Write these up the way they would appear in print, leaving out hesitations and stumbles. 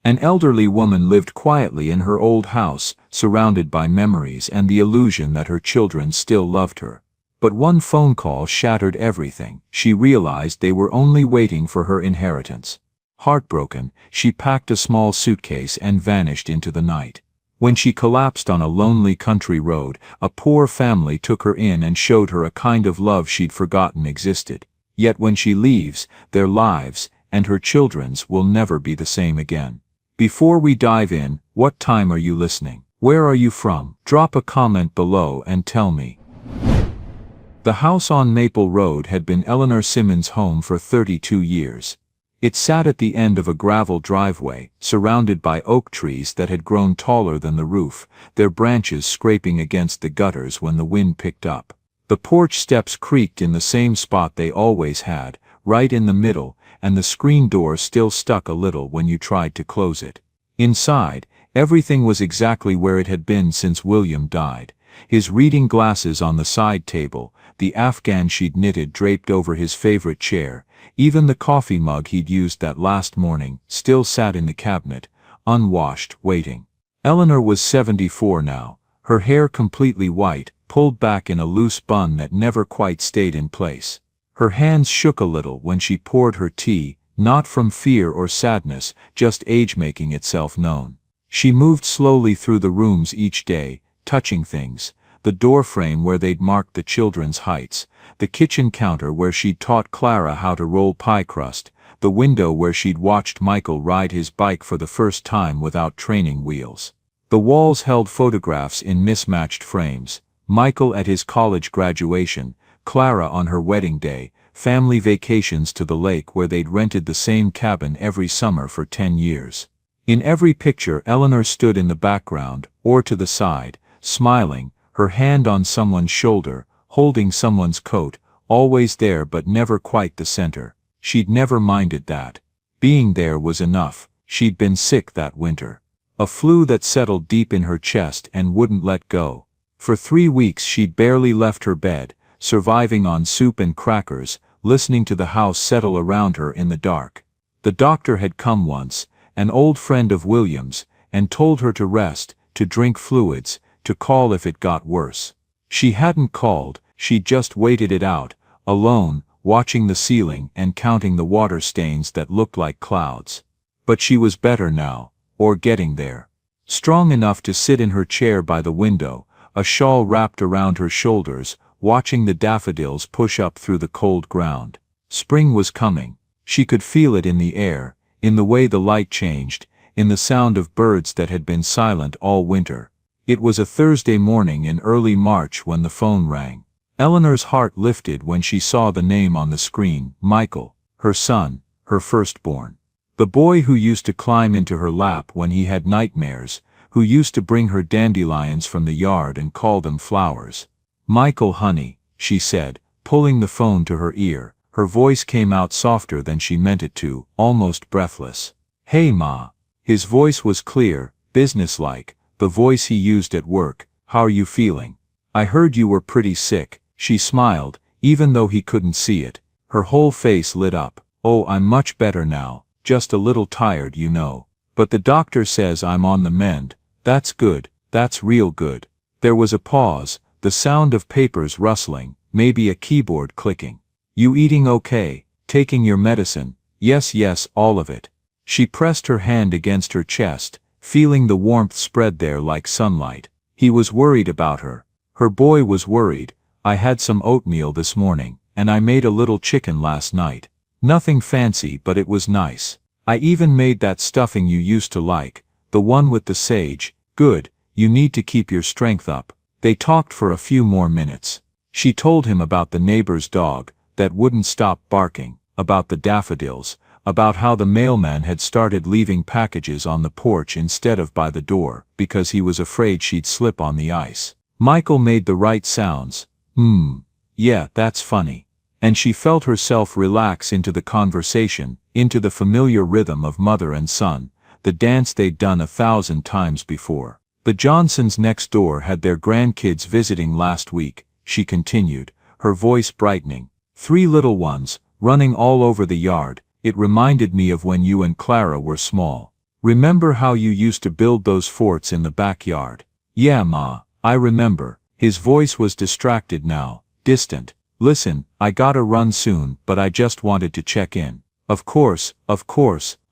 An elderly woman lived quietly in her old house, surrounded by memories and the illusion that her children still loved her. But one phone call shattered everything. She realized they were only waiting for her inheritance. Heartbroken, she packed a small suitcase and vanished into the night. When she collapsed on a lonely country road, a poor family took her in and showed her a kind of love she'd forgotten existed. Yet when she leaves, their lives, and her children's, will never be the same again. Before we dive in, what time are you listening? Where are you from? Drop a comment below and tell me. The house on Maple Road had been Eleanor Simmons' home for 32 years. It sat at the end of a gravel driveway, surrounded by oak trees that had grown taller than the roof, their branches scraping against the gutters when the wind picked up. The porch steps creaked in the same spot they always had, right in the middle, and the screen door still stuck a little when you tried to close it. Inside, everything was exactly where it had been since William died. His reading glasses on the side table, the afghan she'd knitted draped over his favorite chair, even the coffee mug he'd used that last morning, still sat in the cabinet, unwashed, waiting. Eleanor was 74 now, her hair completely white, pulled back in a loose bun that never quite stayed in place. Her hands shook a little when she poured her tea, not from fear or sadness, just age making itself known. She moved slowly through the rooms each day, touching things, the doorframe where they'd marked the children's heights, the kitchen counter where she'd taught Clara how to roll pie crust, the window where she'd watched Michael ride his bike for the first time without training wheels. The walls held photographs in mismatched frames, Michael at his college graduation, Clara on her wedding day, family vacations to the lake where they'd rented the same cabin every summer for 10 years. In every picture Eleanor stood in the background, or to the side, smiling, her hand on someone's shoulder, holding someone's coat, always there but never quite the center. She'd never minded that. Being there was enough. She'd been sick that winter. A flu that settled deep in her chest and wouldn't let go. For 3 weeks she'd barely left her bed, surviving on soup and crackers, listening to the house settle around her in the dark. The doctor had come once, an old friend of William's, and told her to rest, to drink fluids, to call if it got worse. She hadn't called, she'd just waited it out, alone, watching the ceiling and counting the water stains that looked like clouds. But she was better now, or getting there. Strong enough to sit in her chair by the window, a shawl wrapped around her shoulders, watching the daffodils push up through the cold ground. Spring was coming. She could feel it in the air, in the way the light changed, in the sound of birds that had been silent all winter. It was a Thursday morning in early March when the phone rang. Eleanor's heart lifted when she saw the name on the screen, Michael, her son, her firstborn. The boy who used to climb into her lap when he had nightmares, who used to bring her dandelions from the yard and call them flowers. "Michael, honey," she said, pulling the phone to her ear. Her voice came out softer than she meant it to, almost breathless. "Hey, Ma." His voice was clear, businesslike, the voice he used at work. "How're you feeling? I heard you were pretty sick." She smiled, even though he couldn't see it. Her whole face lit up. "Oh, I'm much better now, just a little tired, you know. But the doctor says I'm on the mend." "That's good, that's real good." There was a pause, the sound of papers rustling, maybe a keyboard clicking. "You eating okay? Taking your medicine?" Yes, all of it." She pressed her hand against her chest, feeling the warmth spread there like sunlight. He was worried about her. Her boy was worried. "I had some oatmeal this morning, and I made a little chicken last night. Nothing fancy, but it was nice. I even made that stuffing you used to like, the one with the sage." "Good, you need to keep your strength up." They talked for a few more minutes. She told him about the neighbor's dog, that wouldn't stop barking, about the daffodils, about how the mailman had started leaving packages on the porch instead of by the door, because he was afraid she'd slip on the ice. Michael made the right sounds. Yeah, that's funny." And she felt herself relax into the conversation, into the familiar rhythm of mother and son, the dance they'd done 1,000 times before. "The Johnsons next door had their grandkids visiting last week," she continued, her voice brightening. "3 little ones, running all over the yard. It reminded me of when you and Clara were small. Remember how you used to build those forts in the backyard? Yeah, Ma, I remember. His voice was distracted now, distant. Listen, I gotta run soon, but I just wanted to check in. Of course,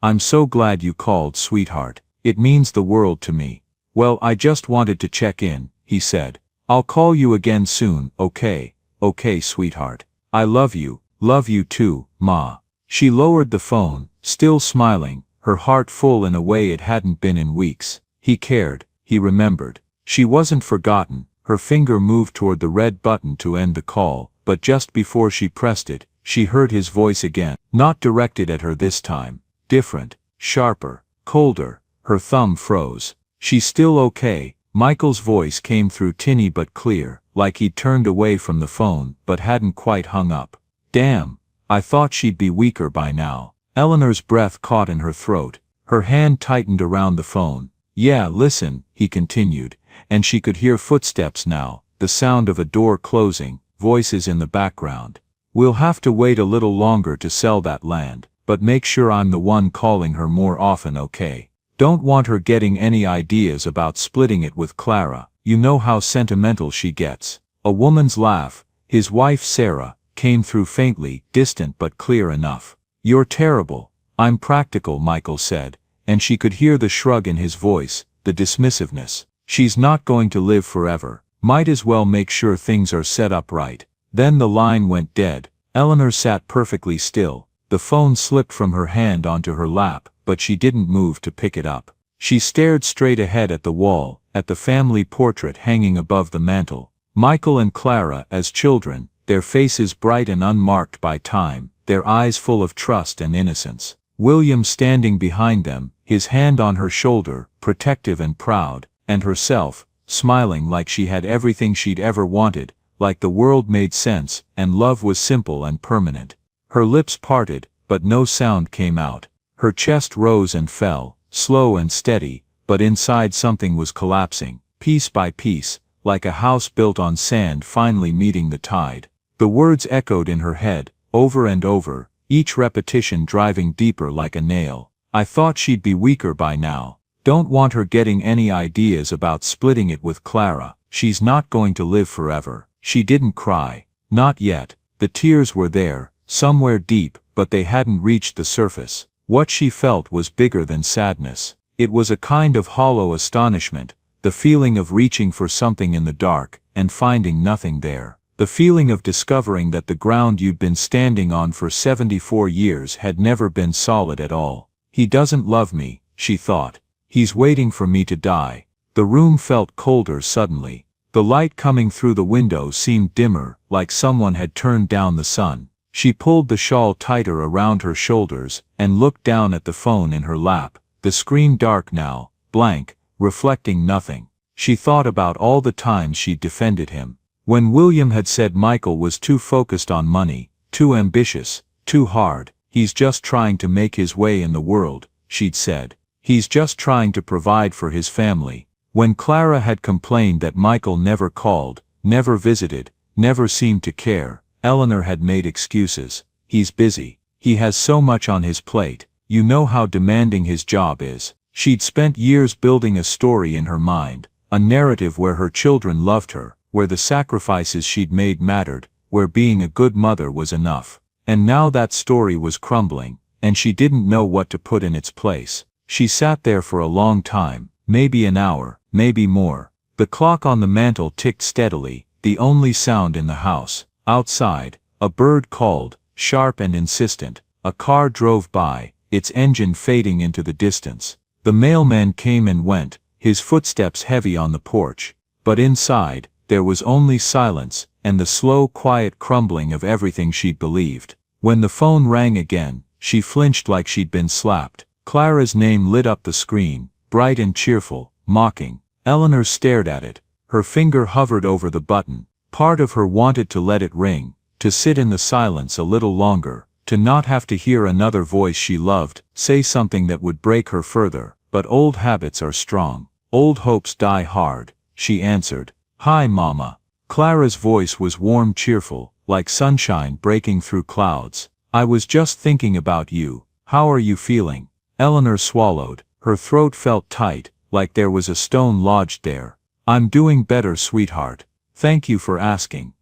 I'm so glad you called, sweetheart. It means the world to me. Well, I just wanted to check in, he said. I'll call you again soon, okay? Okay, sweetheart. I love you too, Ma. She lowered the phone, still smiling, her heart full in a way it hadn't been in weeks. He cared, he remembered. She wasn't forgotten. Her finger moved toward the red button to end the call, but just before she pressed it, she heard his voice again, not directed at her this time. Different, sharper, colder. Her thumb froze. She's still okay. Michael's voice came through tinny but clear, like he'd turned away from the phone but hadn't quite hung up. Damn, I thought she'd be weaker by now. Eleanor's breath caught in her throat. Her hand tightened around the phone. Yeah, listen, he continued, and she could hear footsteps now, the sound of a door closing, voices in the background. We'll have to wait a little longer to sell that land, but make sure I'm the one calling her more often, okay? Don't want her getting any ideas about splitting it with Clara. You know how sentimental she gets. A woman's laugh, his wife Sarah, came through faintly, distant but clear enough. You're terrible. I'm practical, Michael said, and she could hear the shrug in his voice, the dismissiveness. She's not going to live forever. Might as well make sure things are set up right. Then the line went dead. Eleanor sat perfectly still. The phone slipped from her hand onto her lap, but she didn't move to pick it up. She stared straight ahead at the wall, at the family portrait hanging above the mantel. Michael and Clara as children, their faces bright and unmarked by time, their eyes full of trust and innocence. William standing behind them, his hand on her shoulder, protective and proud, and herself, smiling like she had everything she'd ever wanted, like the world made sense, and love was simple and permanent. Her lips parted, but no sound came out. Her chest rose and fell, slow and steady, but inside something was collapsing, piece by piece, like a house built on sand finally meeting the tide. The words echoed in her head, over and over, each repetition driving deeper like a nail. I thought she'd be weaker by now. Don't want her getting any ideas about splitting it with Clara. She's not going to live forever. She didn't cry. Not yet. The tears were there, somewhere deep, but they hadn't reached the surface. What she felt was bigger than sadness. It was a kind of hollow astonishment, the feeling of reaching for something in the dark, and finding nothing there. The feeling of discovering that the ground you'd been standing on for 74 years had never been solid at all. He doesn't love me, she thought. He's waiting for me to die. The room felt colder suddenly. The light coming through the window seemed dimmer, like someone had turned down the sun. She pulled the shawl tighter around her shoulders, and looked down at the phone in her lap, the screen dark now, blank, reflecting nothing. She thought about all the times she'd defended him. When William had said Michael was too focused on money, too ambitious, too hard, he's just trying to make his way in the world, she'd said. He's just trying to provide for his family. When Clara had complained that Michael never called, never visited, never seemed to care, Eleanor had made excuses. He's busy. He has so much on his plate. You know how demanding his job is. She'd spent years building a story in her mind, a narrative where her children loved her, where the sacrifices she'd made mattered, where being a good mother was enough. And now that story was crumbling, and she didn't know what to put in its place. She sat there for a long time, maybe an hour, maybe more. The clock on the mantel ticked steadily, the only sound in the house. Outside, a bird called, sharp and insistent. A car drove by, its engine fading into the distance. The mailman came and went, his footsteps heavy on the porch. But inside, there was only silence, and the slow quiet crumbling of everything she'd believed. When the phone rang again, she flinched like she'd been slapped. Clara's name lit up the screen, bright and cheerful, mocking. Eleanor stared at it. Her finger hovered over the button. Part of her wanted to let it ring, to sit in the silence a little longer, to not have to hear another voice she loved say something that would break her further. But old habits are strong. Old hopes die hard, she answered. Hi, Mama. Clara's voice was warm, cheerful, like sunshine breaking through clouds. I was just thinking about you. How are you feeling? Eleanor swallowed, Her throat felt tight, like there was a stone lodged there. I'm doing better, sweetheart. Thank you for asking.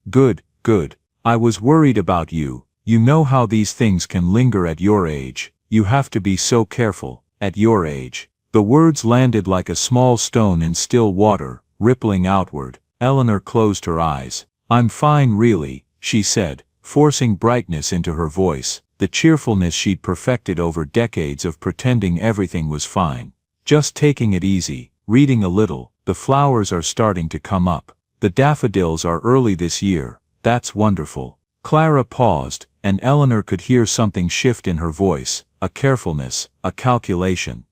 Good, good. I was worried about you. You know how these things can linger at your age. You have to be so careful, at your age. The words landed like a small stone in still water, rippling outward. Eleanor closed her eyes. I'm fine really, she said, forcing brightness into her voice, the cheerfulness she'd perfected over decades of pretending everything was fine. Just taking it easy, reading a little. The flowers are starting to come up. The daffodils are early this year. That's wonderful. Clara paused, and Eleanor could hear something shift in her voice, a carefulness, a calculation.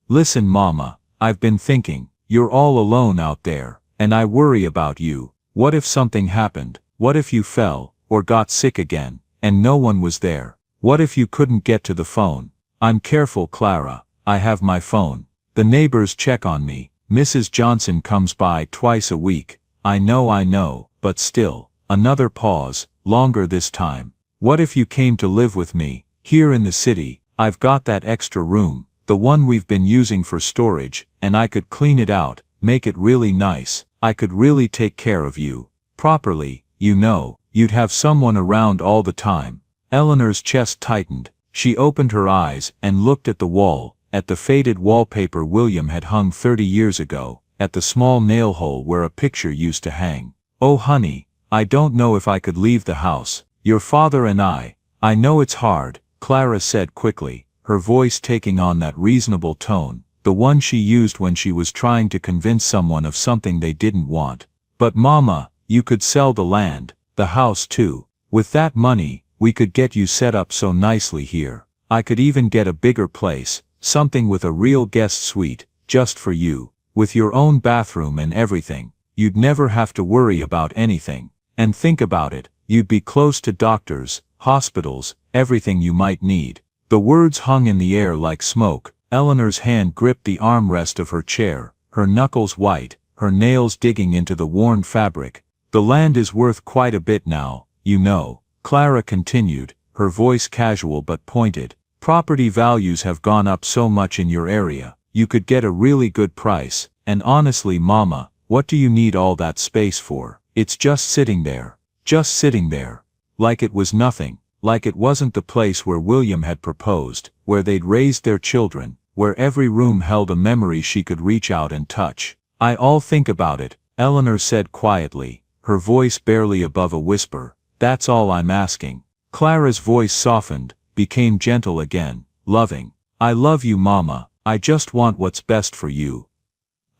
Listen, Mama, I've been thinking, you're all alone out there, and I worry about you. What if something happened? What if you fell, or got sick again, and no one was there? What if you couldn't get to the phone? I'm careful, Clara. I have my phone. The neighbors check on me. Mrs. Johnson comes by twice a week. I know, but still. Another pause, longer this time. What if you came to live with me, here in the city? I've got that extra room, the one we've been using for storage, and I could clean it out, make it really nice. I could really take care of you. Properly, you know. You'd have someone around all the time. Eleanor's chest tightened. She opened her eyes and looked at the wall, at the faded wallpaper William had hung 30 years ago, at the small nail hole where a picture used to hang. Oh honey, I don't know if I could leave the house. Your father and I know it's hard, Clara said quickly, her voice taking on that reasonable tone, the one she used when she was trying to convince someone of something they didn't want. But Mama, you could sell the land, the house too. With that money, we could get you set up so nicely here. I could even get a bigger place, something with a real guest suite, just for you, with your own bathroom and everything. You'd never have to worry about anything. And think about it, you'd be close to doctors, hospitals, everything you might need. The words hung in the air like smoke. Eleanor's hand gripped the armrest of her chair, her knuckles white, her nails digging into the worn fabric. The land is worth quite a bit now, you know, Clara continued, her voice casual but pointed. Property values have gone up so much in your area, you could get a really good price. And honestly, Mama, what do you need all that space for? It's just sitting there. Just sitting there. Like it was nothing. Like it wasn't the place where William had proposed, where they'd raised their children, where every room held a memory she could reach out and touch. I'll think about it, Eleanor said quietly, her voice barely above a whisper. That's all I'm asking. Clara's voice softened, became gentle again, loving. I love you, Mama. I just want what's best for you.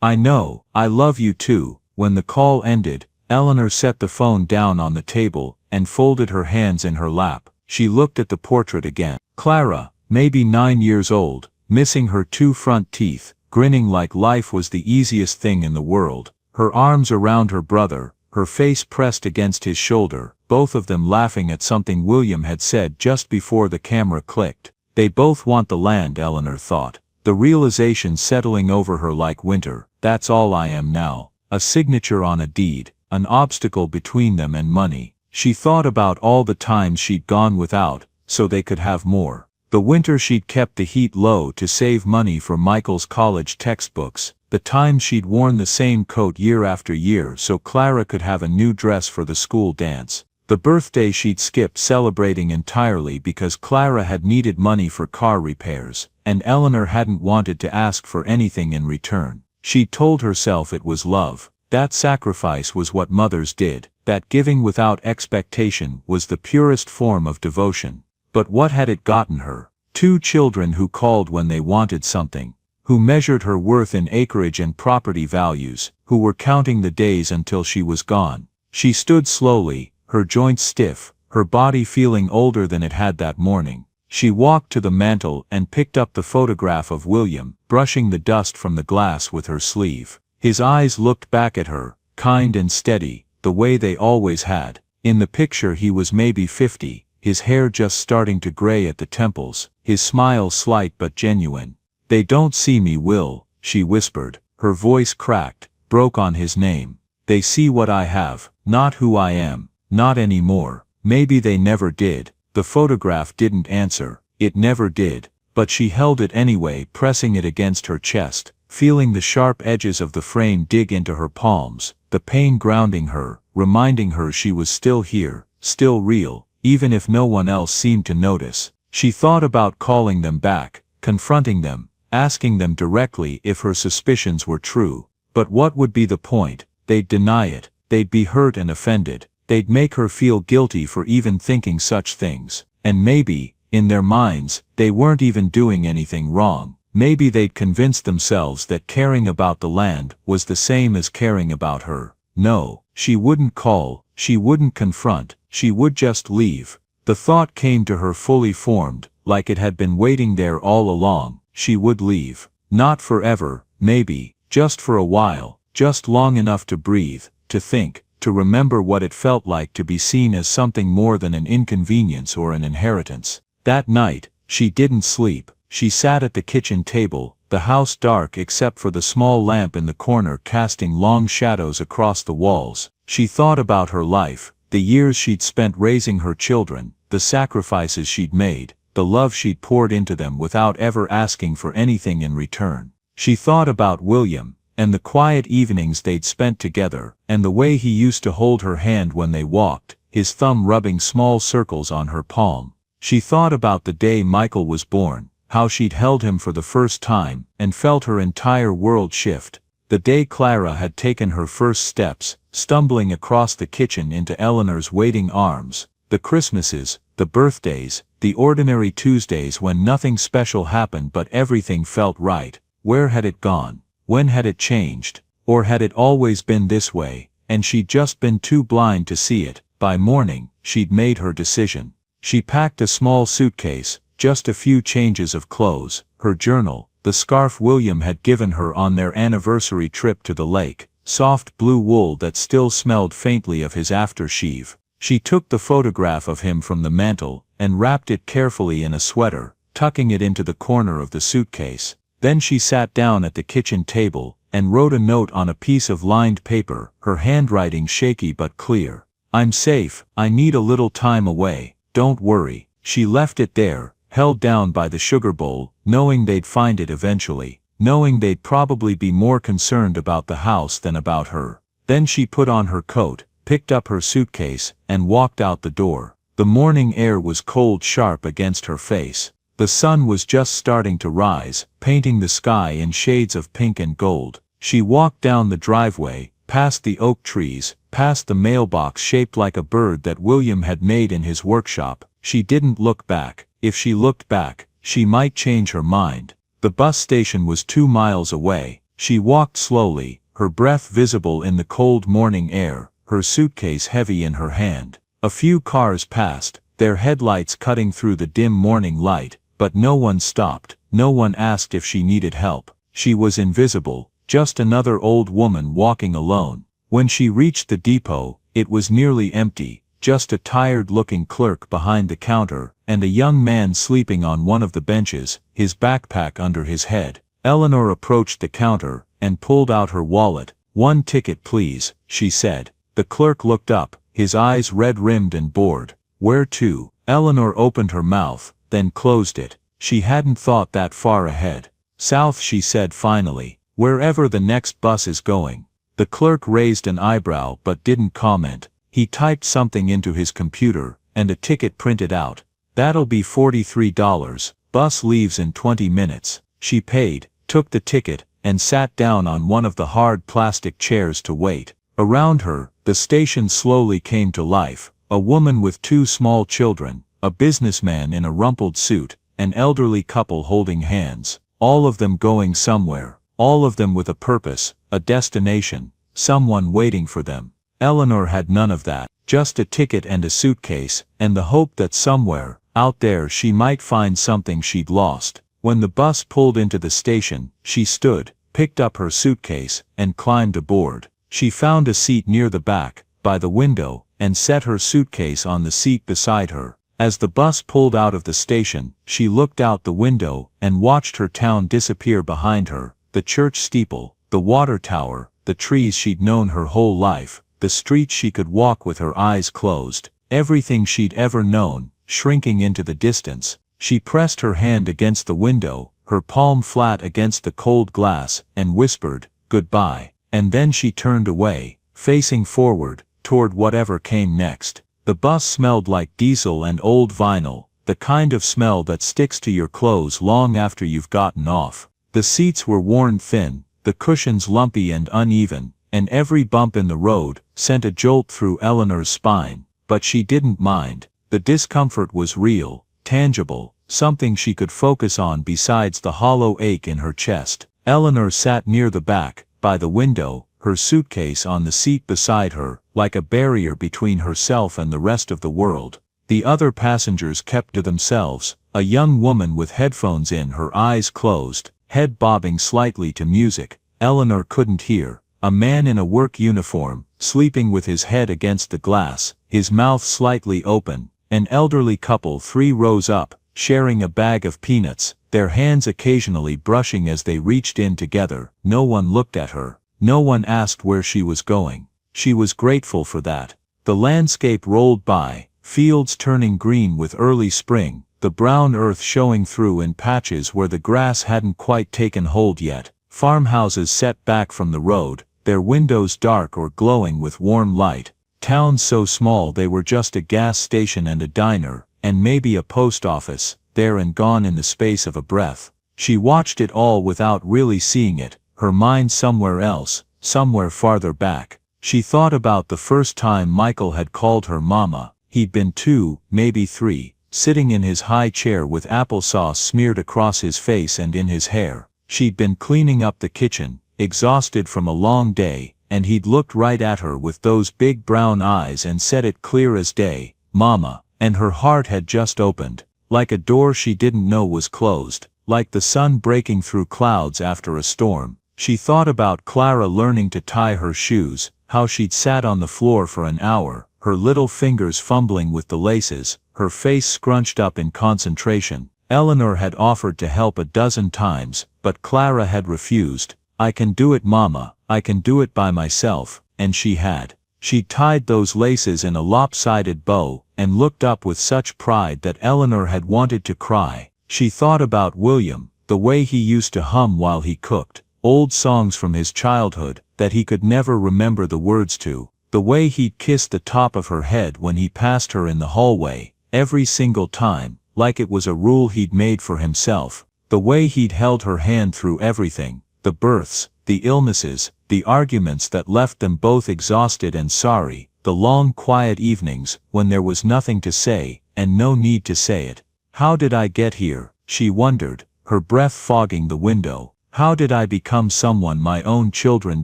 I know, I love you too. When the call ended, Eleanor set the phone down on the table and folded her hands in her lap. She looked at the portrait again. Clara, maybe 9 years old, missing her 2 front teeth, grinning like life was the easiest thing in the world, her arms around her brother, her face pressed against his shoulder, both of them laughing at something William had said just before the camera clicked. They both want the land, Eleanor thought, the realization settling over her like winter. That's all I am now, a signature on a deed, an obstacle between them and money. She thought about all the times she'd gone without, so they could have more. The winter she'd kept the heat low to save money for Michael's college textbooks, the times she'd worn the same coat year after year so Clara could have a new dress for the school dance, the birthday she'd skipped celebrating entirely because Clara had needed money for car repairs, and Eleanor hadn't wanted to ask for anything in return. She'd told herself it was love. That sacrifice was what mothers did, that giving without expectation was the purest form of devotion. But what had it gotten her? 2 children who called when they wanted something, who measured her worth in acreage and property values, who were counting the days until she was gone. She stood slowly, her joints stiff, her body feeling older than it had that morning. She walked to the mantel and picked up the photograph of William, brushing the dust from the glass with her sleeve. His eyes looked back at her, kind and steady, the way they always had. In the picture he was maybe 50, his hair just starting to gray at the temples, his smile slight but genuine. They don't see me, Will, she whispered, her voice cracked, broke on his name. They see what I have, not who I am, not anymore. Maybe they never did. The photograph didn't answer, it never did. but she held it anyway, pressing it against her chest, feeling the sharp edges of the frame dig into her palms, the pain grounding her, reminding her she was still here, still real, even if no one else seemed to notice. She thought about calling them back, confronting them, asking them directly if her suspicions were true. But what would be the point? They'd deny it, they'd be hurt and offended, they'd make her feel guilty for even thinking such things. And maybe, in their minds, they weren't even doing anything wrong. Maybe they'd convinced themselves that caring about the land was the same as caring about her. No, she wouldn't call, she wouldn't confront, she would just leave. The thought came to her fully formed, like it had been waiting there all along. She would leave. Not forever, maybe, just for a while, just long enough to breathe, to think, to remember what it felt like to be seen as something more than an inconvenience or an inheritance. That night, she didn't sleep. She sat at the kitchen table, the house dark except for the small lamp in the corner casting long shadows across the walls. She thought about her life, the years she'd spent raising her children, the sacrifices she'd made, the love she'd poured into them without ever asking for anything in return. She thought about William, and the quiet evenings they'd spent together, and the way he used to hold her hand when they walked, his thumb rubbing small circles on her palm. She thought about the day Michael was born, how she'd held him for the first time, and felt her entire world shift. The day Clara had taken her first steps, stumbling across the kitchen into Eleanor's waiting arms. The Christmases, the birthdays, the ordinary Tuesdays when nothing special happened but everything felt right. Where had it gone? When had it changed? Or had it always been this way, and she'd just been too blind to see it? By morning, she'd made her decision. She packed a small suitcase, just a few changes of clothes, her journal, the scarf William had given her on their anniversary trip to the lake, soft blue wool that still smelled faintly of his aftershave. She took the photograph of him from the mantel, and wrapped it carefully in a sweater, tucking it into the corner of the suitcase. Then she sat down at the kitchen table, and wrote a note on a piece of lined paper, her handwriting shaky but clear. "I'm safe, I need a little time away, don't worry." She left it there, held down by the sugar bowl, knowing they'd find it eventually, knowing they'd probably be more concerned about the house than about her. Then she put on her coat, picked up her suitcase, and walked out the door. The morning air was cold, sharp against her face. The sun was just starting to rise, painting the sky in shades of pink and gold. She walked down the driveway, past the oak trees, past the mailbox shaped like a bird that William had made in his workshop. She didn't look back. If she looked back, she might change her mind. The bus station was 2 miles away. She walked slowly, her breath visible in the cold morning air, her suitcase heavy in her hand. A few cars passed, their headlights cutting through the dim morning light, but no one stopped, no one asked if she needed help. She was invisible, just another old woman walking alone. When she reached the depot, it was nearly empty, just a tired-looking clerk behind the counter, and a young man sleeping on one of the benches, his backpack under his head. Eleanor approached the counter, and pulled out her wallet. "1 ticket please," she said. The clerk looked up, his eyes red-rimmed and bored. "Where to?" Eleanor opened her mouth, then closed it. She hadn't thought that far ahead. "South," she said finally. "Wherever the next bus is going." The clerk raised an eyebrow but didn't comment. He typed something into his computer, and a ticket printed out. "That'll be $43. Bus leaves in 20 minutes. She paid, took the ticket, and sat down on one of the hard plastic chairs to wait. Around her, the station slowly came to life. A woman with 2 small children, a businessman in a rumpled suit, an elderly couple holding hands, all of them going somewhere, all of them with a purpose, a destination, someone waiting for them. Eleanor had none of that, just a ticket and a suitcase, and the hope that somewhere, out there she might find something she'd lost. When the bus pulled into the station, she stood, picked up her suitcase, and climbed aboard. She found a seat near the back, by the window, and set her suitcase on the seat beside her. As the bus pulled out of the station, she looked out the window, and watched her town disappear behind her, the church steeple, the water tower, the trees she'd known her whole life, the streets she could walk with her eyes closed, everything she'd ever known, shrinking into the distance. She pressed her hand against the window, her palm flat against the cold glass, and whispered, "Goodbye." And then she turned away, facing forward, toward whatever came next. The bus smelled like diesel and old vinyl, the kind of smell that sticks to your clothes long after you've gotten off. The seats were worn thin, the cushions lumpy and uneven, and every bump in the road sent a jolt through Eleanor's spine. But she didn't mind. The discomfort was real, tangible, something she could focus on besides the hollow ache in her chest. Eleanor sat near the back, by the window, her suitcase on the seat beside her, like a barrier between herself and the rest of the world. The other passengers kept to themselves, a young woman with headphones in, her eyes closed, head bobbing slightly to music Eleanor couldn't hear. A man in a work uniform, sleeping with his head against the glass, his mouth slightly open. An elderly couple 3 rows up, sharing a bag of peanuts, their hands occasionally brushing as they reached in together. No one looked at her. No one asked where she was going. She was grateful for that. The landscape rolled by, fields turning green with early spring, the brown earth showing through in patches where the grass hadn't quite taken hold yet, farmhouses set back from the road, their windows dark or glowing with warm light, towns so small they were just a gas station and a diner, and maybe a post office, there and gone in the space of a breath. She watched it all without really seeing it, her mind somewhere else, somewhere farther back. She thought about the first time Michael had called her mama. He'd been 2, maybe 3, sitting in his high chair with applesauce smeared across his face and in his hair. She'd been cleaning up the kitchen, exhausted from a long day, and he'd looked right at her with those big brown eyes and said it clear as day, "Mama," and her heart had just opened, like a door she didn't know was closed, like the sun breaking through clouds after a storm. She thought about Clara learning to tie her shoes, how she'd sat on the floor for an hour, her little fingers fumbling with the laces, her face scrunched up in concentration. Eleanor had offered to help a dozen times, but Clara had refused. "I can do it, Mama, I can do it by myself," and she had. She tied those laces in a lopsided bow, and looked up with such pride that Eleanor had wanted to cry. She thought about William, the way he used to hum while he cooked, old songs from his childhood that he could never remember the words to, the way he'd kissed the top of her head when he passed her in the hallway, every single time, like it was a rule he'd made for himself, the way he'd held her hand through everything, the births, the illnesses, the arguments that left them both exhausted and sorry, the long quiet evenings when there was nothing to say, and no need to say it. How did I get here, she wondered, her breath fogging the window. How did I become someone my own children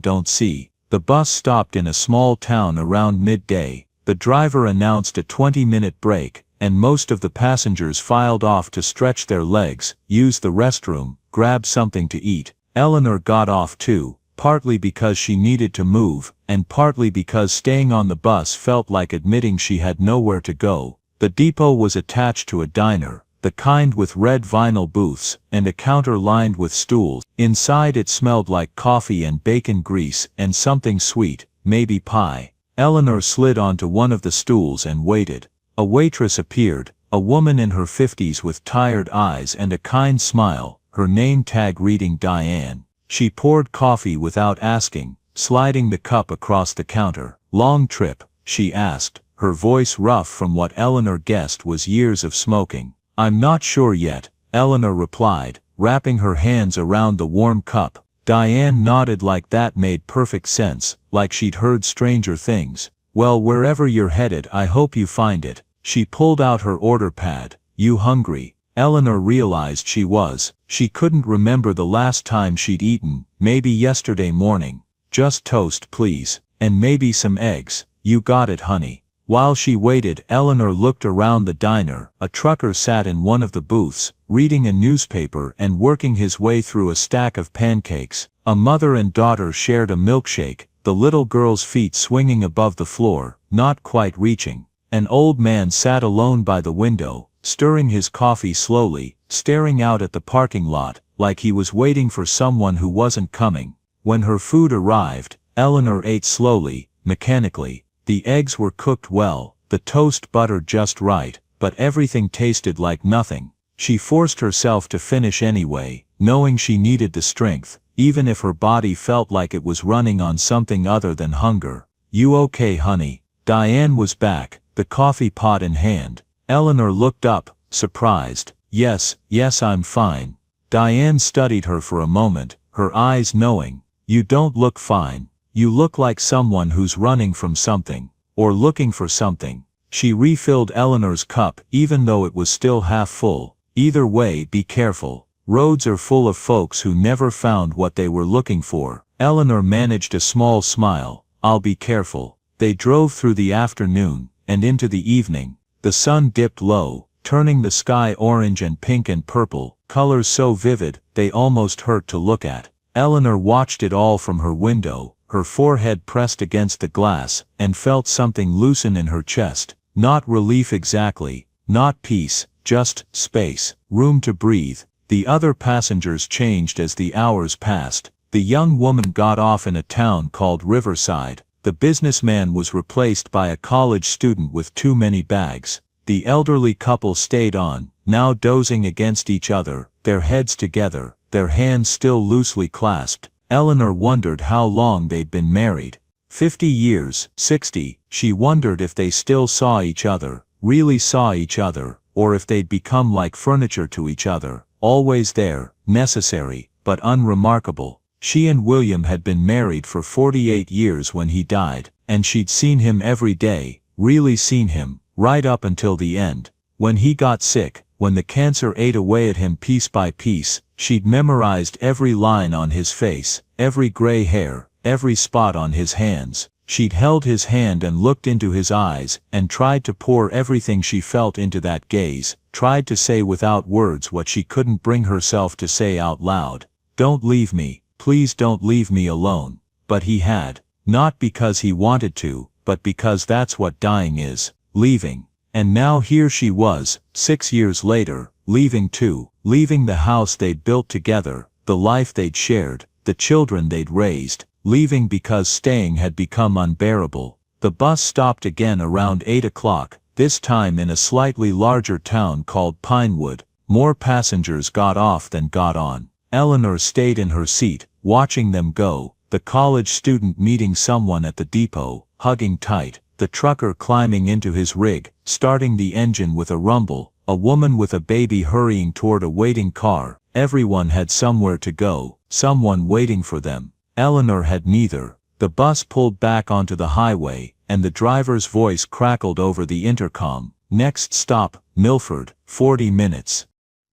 don't see? The bus stopped in a small town around midday. The driver announced a 20-minute break, and most of the passengers filed off to stretch their legs, use the restroom, grab something to eat. Eleanor got off too, partly because she needed to move, and partly because staying on the bus felt like admitting she had nowhere to go. The depot was attached to a diner, the kind with red vinyl booths, and a counter lined with stools. Inside it smelled like coffee and bacon grease and something sweet, maybe pie. Eleanor slid onto one of the stools and waited. A waitress appeared, a woman in her 50s with tired eyes and a kind smile, her name tag reading Diane. She poured coffee without asking, sliding the cup across the counter. "Long trip?" she asked, her voice rough from what Eleanor guessed was years of smoking. "I'm not sure yet," Eleanor replied, wrapping her hands around the warm cup. Diane nodded like that made perfect sense, like she'd heard stranger things. "Well, wherever you're headed, I hope you find it." She pulled out her order pad. "You hungry?" Eleanor realized she was. She couldn't remember the last time she'd eaten, maybe yesterday morning. "Just toast, please. And maybe some eggs." "You got it, honey." While she waited, Eleanor looked around the diner. A trucker sat in one of the booths, reading a newspaper and working his way through a stack of pancakes. A mother and daughter shared a milkshake, the little girl's feet swinging above the floor, not quite reaching. An old man sat alone by the window, stirring his coffee slowly, staring out at the parking lot, like he was waiting for someone who wasn't coming. When her food arrived, Eleanor ate slowly, mechanically. The eggs were cooked well, the toast buttered just right, but everything tasted like nothing. She forced herself to finish anyway, knowing she needed the strength, even if her body felt like it was running on something other than hunger. "You okay, honey?" Diane was back, the coffee pot in hand. Eleanor looked up, surprised. Yes, I'm fine." Diane studied her for a moment, her eyes knowing. "You don't look fine. You look like someone who's running from something, or looking for something." She refilled Eleanor's cup even though it was still half full. "Either way, be careful. Roads are full of folks who never found what they were looking for." Eleanor managed a small smile. "I'll be careful." They drove through the afternoon, and into the evening. The sun dipped low, turning the sky orange and pink and purple, colors so vivid, they almost hurt to look at. Eleanor watched it all from her window, her forehead pressed against the glass, and felt something loosen in her chest. Not relief exactly, not peace, just space, room to breathe. The other passengers changed as the hours passed. The young woman got off in a town called Riverside. The businessman was replaced by a college student with too many bags. The elderly couple stayed on, now dozing against each other, their heads together, their hands still loosely clasped. Eleanor wondered how long they'd been married. 50 years, 60, she wondered if they still saw each other, really saw each other, or if they'd become like furniture to each other, always there, necessary, but unremarkable. She and William had been married for 48 years when he died, and she'd seen him every day, really seen him, right up until the end. When he got sick, when the cancer ate away at him piece by piece, she'd memorized every line on his face, every gray hair, every spot on his hands. She'd held his hand and looked into his eyes, and tried to pour everything she felt into that gaze, tried to say without words what she couldn't bring herself to say out loud. "Don't leave me, please don't leave me alone." But he had. Not because he wanted to, but because that's what dying is. Leaving. And now here she was, 6 years later, leaving too, leaving the house they'd built together, the life they'd shared, the children they'd raised, leaving because staying had become unbearable. The bus stopped again around 8 o'clock, this time in a slightly larger town called Pinewood. More passengers got off than got on. Eleanor stayed in her seat, watching them go, the college student meeting someone at the depot, hugging tight. The trucker climbing into his rig, starting the engine with a rumble, a woman with a baby hurrying toward a waiting car. Everyone had somewhere to go, someone waiting for them. Eleanor had neither. The bus pulled back onto the highway, and the driver's voice crackled over the intercom. "Next stop, Milford, 40 minutes.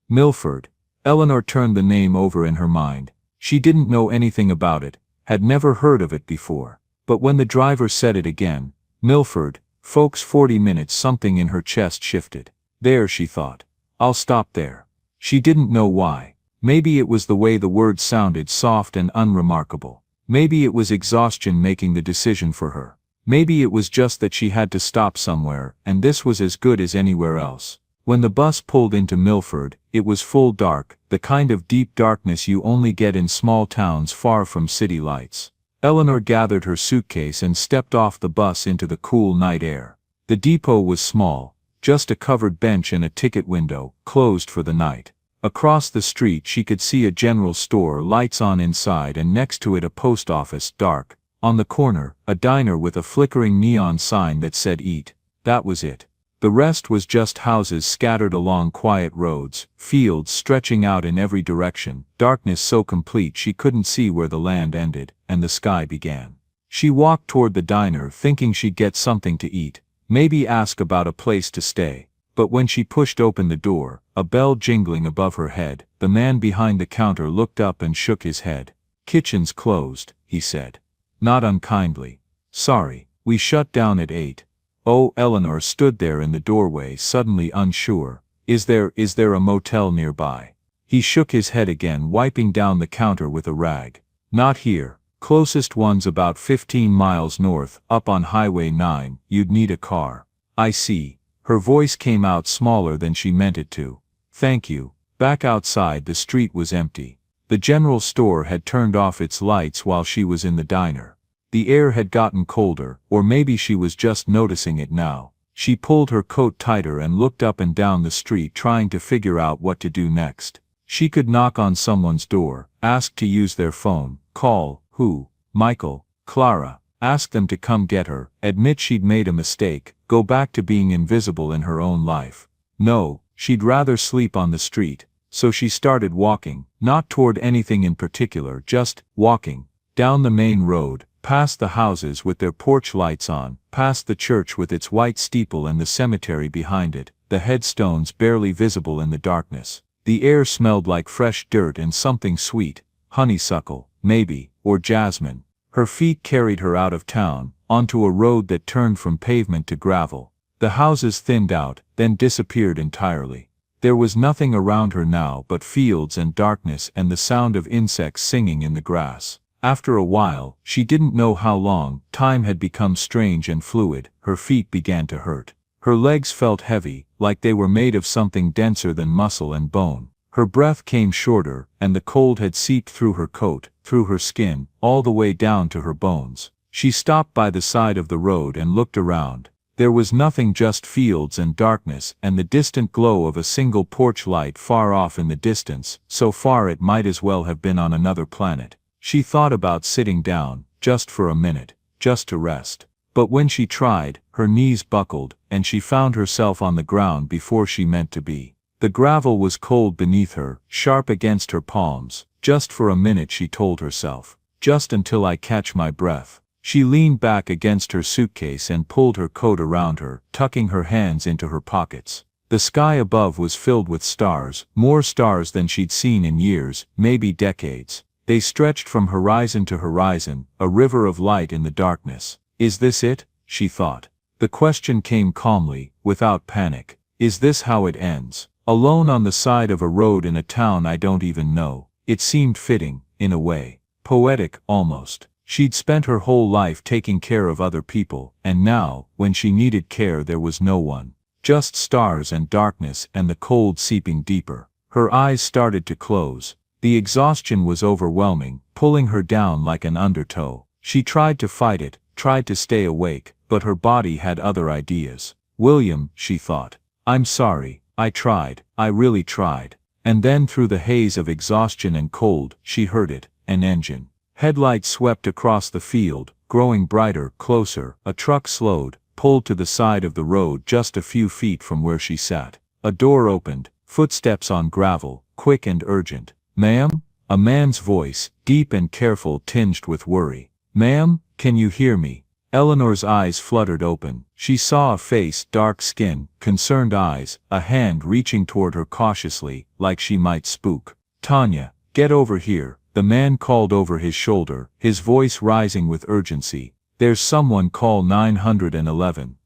Milford. Eleanor turned the name over in her mind. She didn't know anything about it, had never heard of it before. But when the driver said it again, Milford, folks 40 minutes, something in her chest shifted. There, she thought. I'll stop there. She didn't know why. Maybe it was the way the words sounded, soft and unremarkable. Maybe it was exhaustion making the decision for her. Maybe it was just that she had to stop somewhere, and this was as good as anywhere else. When the bus pulled into Milford, it was full dark, the kind of deep darkness you only get in small towns far from city lights. Eleanor gathered her suitcase and stepped off the bus into the cool night air. The depot was small, just a covered bench and a ticket window, closed for the night. Across the street she could see a general store, lights on inside, and next to it a post office, dark. On the corner, a diner with a flickering neon sign that said "Eat." That was it. The rest was just houses scattered along quiet roads, fields stretching out in every direction, darkness so complete she couldn't see where the land ended, and the sky began. She walked toward the diner thinking she'd get something to eat, maybe ask about a place to stay. But when she pushed open the door, a bell jingling above her head, the man behind the counter looked up and shook his head. "Kitchen's closed," he said. Not unkindly. "Sorry, we shut down at 8. Oh, Eleanor stood there in the doorway, suddenly unsure. Is there a motel nearby?" He shook his head again, wiping down the counter with a rag. "Not here. Closest one's about 15 miles north, up on Highway 9, you'd need a car." "I see." Her voice came out smaller than she meant it to. "Thank you." Back outside, the street was empty. The general store had turned off its lights while she was in the diner. The air had gotten colder, or maybe she was just noticing it now. She pulled her coat tighter and looked up and down the street trying to figure out what to do next. She could knock on someone's door, ask to use their phone, call, who? Michael, Clara, ask them to come get her, admit she'd made a mistake, go back to being invisible in her own life. No, she'd rather sleep on the street, so she started walking, not toward anything in particular, just walking, down the main road, past the houses with their porch lights on, past the church with its white steeple and the cemetery behind it, the headstones barely visible in the darkness. The air smelled like fresh dirt and something sweet, honeysuckle, maybe, or jasmine. Her feet carried her out of town, onto a road that turned from pavement to gravel. The houses thinned out, then disappeared entirely. There was nothing around her now but fields and darkness and the sound of insects singing in the grass. After a while, she didn't know how long, time had become strange and fluid, her feet began to hurt. Her legs felt heavy, like they were made of something denser than muscle and bone. Her breath came shorter, and the cold had seeped through her coat, through her skin, all the way down to her bones. She stopped by the side of the road and looked around. There was nothing, just fields and darkness and the distant glow of a single porch light far off in the distance, so far it might as well have been on another planet. She thought about sitting down, just for a minute, just to rest. But when she tried, her knees buckled, and she found herself on the ground before she meant to be. The gravel was cold beneath her, sharp against her palms. Just for a minute, she told herself. Just until I catch my breath. She leaned back against her suitcase and pulled her coat around her, tucking her hands into her pockets. The sky above was filled with stars, more stars than she'd seen in years, maybe decades. They stretched from horizon to horizon, a river of light in the darkness. Is this it? She thought. The question came calmly, without panic. Is this how it ends? Alone on the side of a road in a town I don't even know. It seemed fitting, in a way. Poetic, almost. She'd spent her whole life taking care of other people, and now, when she needed care, there was no one. Just stars and darkness and the cold seeping deeper. Her eyes started to close. The exhaustion was overwhelming, pulling her down like an undertow. She tried to fight it, tried to stay awake, but her body had other ideas. William, she thought. I'm sorry, I tried, I really tried. And then through the haze of exhaustion and cold, she heard it, an engine. Headlights swept across the field, growing brighter, closer. A truck slowed, pulled to the side of the road just a few feet from where she sat. A door opened, footsteps on gravel, quick and urgent. Ma'am? A man's voice, deep and careful, tinged with worry. Ma'am, can you hear me? Eleanor's eyes fluttered open. She saw a face, dark skin, concerned eyes, a hand reaching toward her cautiously, like she might spook. Tanya, get over here, the man called over his shoulder, his voice rising with urgency. There's someone, call 911.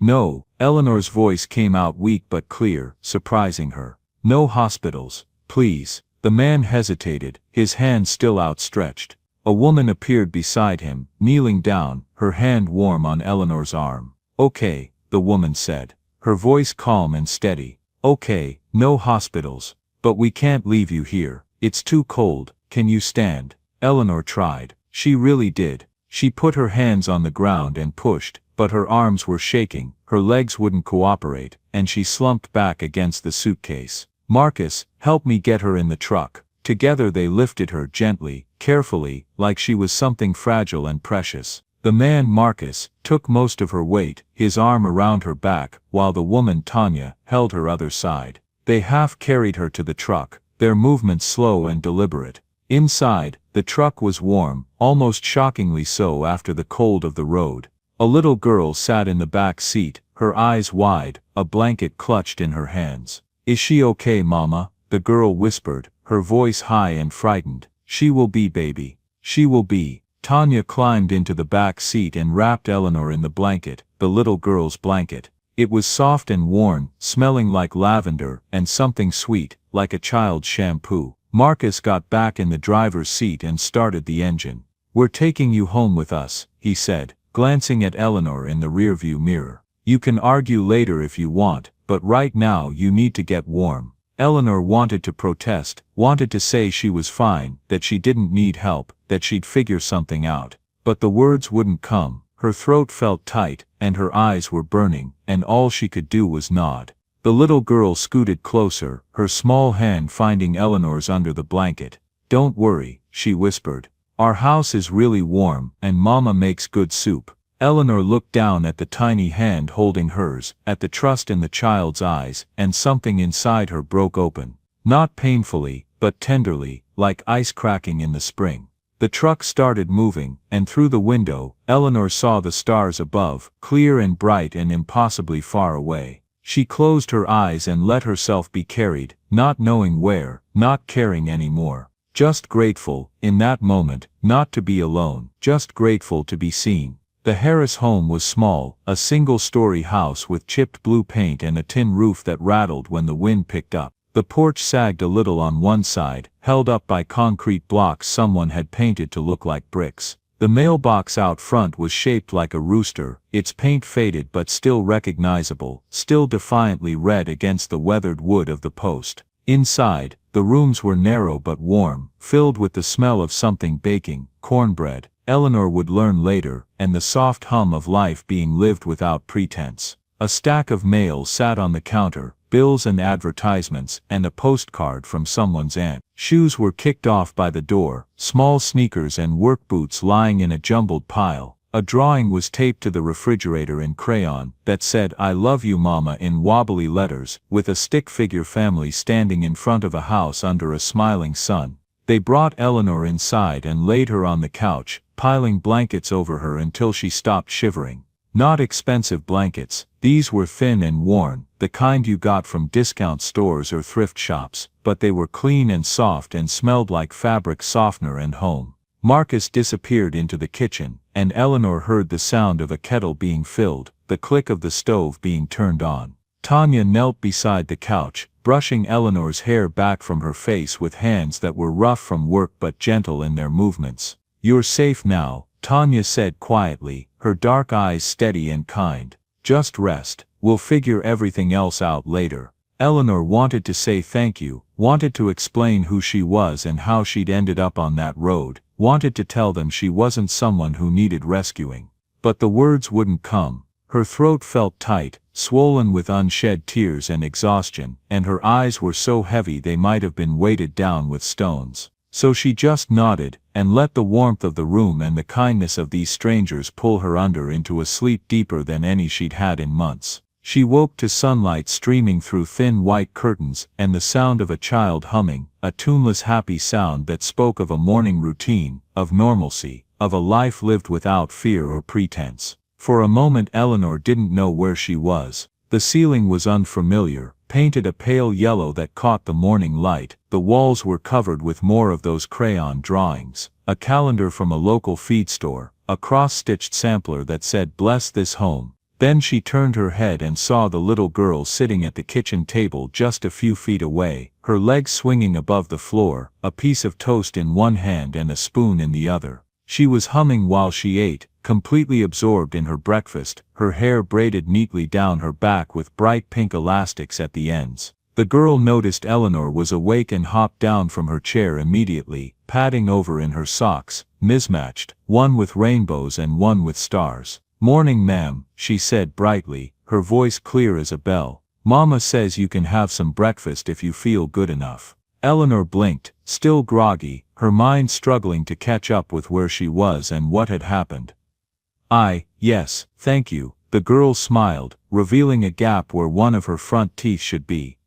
No, Eleanor's voice came out weak but clear, surprising her. No hospitals, please. The man hesitated, his hand still outstretched. A woman appeared beside him, kneeling down, her hand warm on Eleanor's arm. Okay, the woman said, her voice calm and steady. Okay, no hospitals. But we can't leave you here. It's too cold. Can you stand? Eleanor tried. She really did. She put her hands on the ground and pushed, but her arms were shaking, her legs wouldn't cooperate, and she slumped back against the suitcase. Marcus, help me get her in the truck. Together they lifted her gently, carefully, like she was something fragile and precious. The man, Marcus, took most of her weight, his arm around her back, while the woman, Tanya, held her other side. They half carried her to the truck, their movements slow and deliberate. Inside, the truck was warm, almost shockingly so after the cold of the road. A little girl sat in the back seat, her eyes wide, a blanket clutched in her hands. Is she okay, Mama? The girl whispered, her voice high and frightened. She will be, baby. She will be. Tanya climbed into the back seat and wrapped Eleanor in the blanket, the little girl's blanket. It was soft and worn, smelling like lavender and something sweet, like a child's shampoo. Marcus got back in the driver's seat and started the engine. We're taking you home with us, he said, glancing at Eleanor in the rearview mirror. You can argue later if you want, but right now you need to get warm. Eleanor wanted to protest, wanted to say she was fine, that she didn't need help, that she'd figure something out. But the words wouldn't come. Her throat felt tight, and her eyes were burning, and all she could do was nod. The little girl scooted closer, her small hand finding Eleanor's under the blanket. "Don't worry," she whispered. "Our house is really warm, and Mama makes good soup." Eleanor looked down at the tiny hand holding hers, at the trust in the child's eyes, and something inside her broke open. Not painfully, but tenderly, like ice cracking in the spring. The truck started moving, and through the window, Eleanor saw the stars above, clear and bright and impossibly far away. She closed her eyes and let herself be carried, not knowing where, not caring anymore. Just grateful, in that moment, not to be alone, just grateful to be seen. The Harris home was small, a single-story house with chipped blue paint and a tin roof that rattled when the wind picked up. The porch sagged a little on one side, held up by concrete blocks someone had painted to look like bricks. The mailbox out front was shaped like a rooster, its paint faded but still recognizable, still defiantly red against the weathered wood of the post. Inside, the rooms were narrow but warm, filled with the smell of something baking, cornbread, Eleanor would learn later, and the soft hum of life being lived without pretense. A stack of mail sat on the counter, bills and advertisements, and a postcard from someone's aunt. Shoes were kicked off by the door, small sneakers and work boots lying in a jumbled pile. A drawing was taped to the refrigerator in crayon that said "I love you Mama" in wobbly letters, with a stick figure family standing in front of a house under a smiling sun. They brought Eleanor inside and laid her on the couch, piling blankets over her until she stopped shivering. Not expensive blankets, these were thin and worn, the kind you got from discount stores or thrift shops, but they were clean and soft and smelled like fabric softener and home. Marcus disappeared into the kitchen, and Eleanor heard the sound of a kettle being filled, the click of the stove being turned on. Tanya knelt beside the couch, brushing Eleanor's hair back from her face with hands that were rough from work but gentle in their movements. "You're safe now," Tanya said quietly, her dark eyes steady and kind. "Just rest, we'll figure everything else out later." Eleanor wanted to say thank you, wanted to explain who she was and how she'd ended up on that road, wanted to tell them she wasn't someone who needed rescuing. But the words wouldn't come. Her throat felt tight, swollen with unshed tears and exhaustion, and her eyes were so heavy they might have been weighted down with stones. So she just nodded, and let the warmth of the room and the kindness of these strangers pull her under into a sleep deeper than any she'd had in months. She woke to sunlight streaming through thin white curtains and the sound of a child humming, a tuneless happy sound that spoke of a morning routine, of normalcy, of a life lived without fear or pretense. For a moment Eleanor didn't know where she was. The ceiling was unfamiliar, painted a pale yellow that caught the morning light. The walls were covered with more of those crayon drawings. A calendar from a local feed store, a cross-stitched sampler that said "Bless this home." Then she turned her head and saw the little girl sitting at the kitchen table just a few feet away, her legs swinging above the floor, a piece of toast in one hand and a spoon in the other. She was humming while she ate, completely absorbed in her breakfast, her hair braided neatly down her back with bright pink elastics at the ends. The girl noticed Eleanor was awake and hopped down from her chair immediately, padding over in her socks, mismatched, one with rainbows and one with stars. "Morning ma'am," she said brightly, her voice clear as a bell. "Mama says you can have some breakfast if you feel good enough." Eleanor blinked, still groggy, her mind struggling to catch up with where she was and what had happened. Yes, thank you," the girl smiled, revealing a gap where one of her front teeth should be.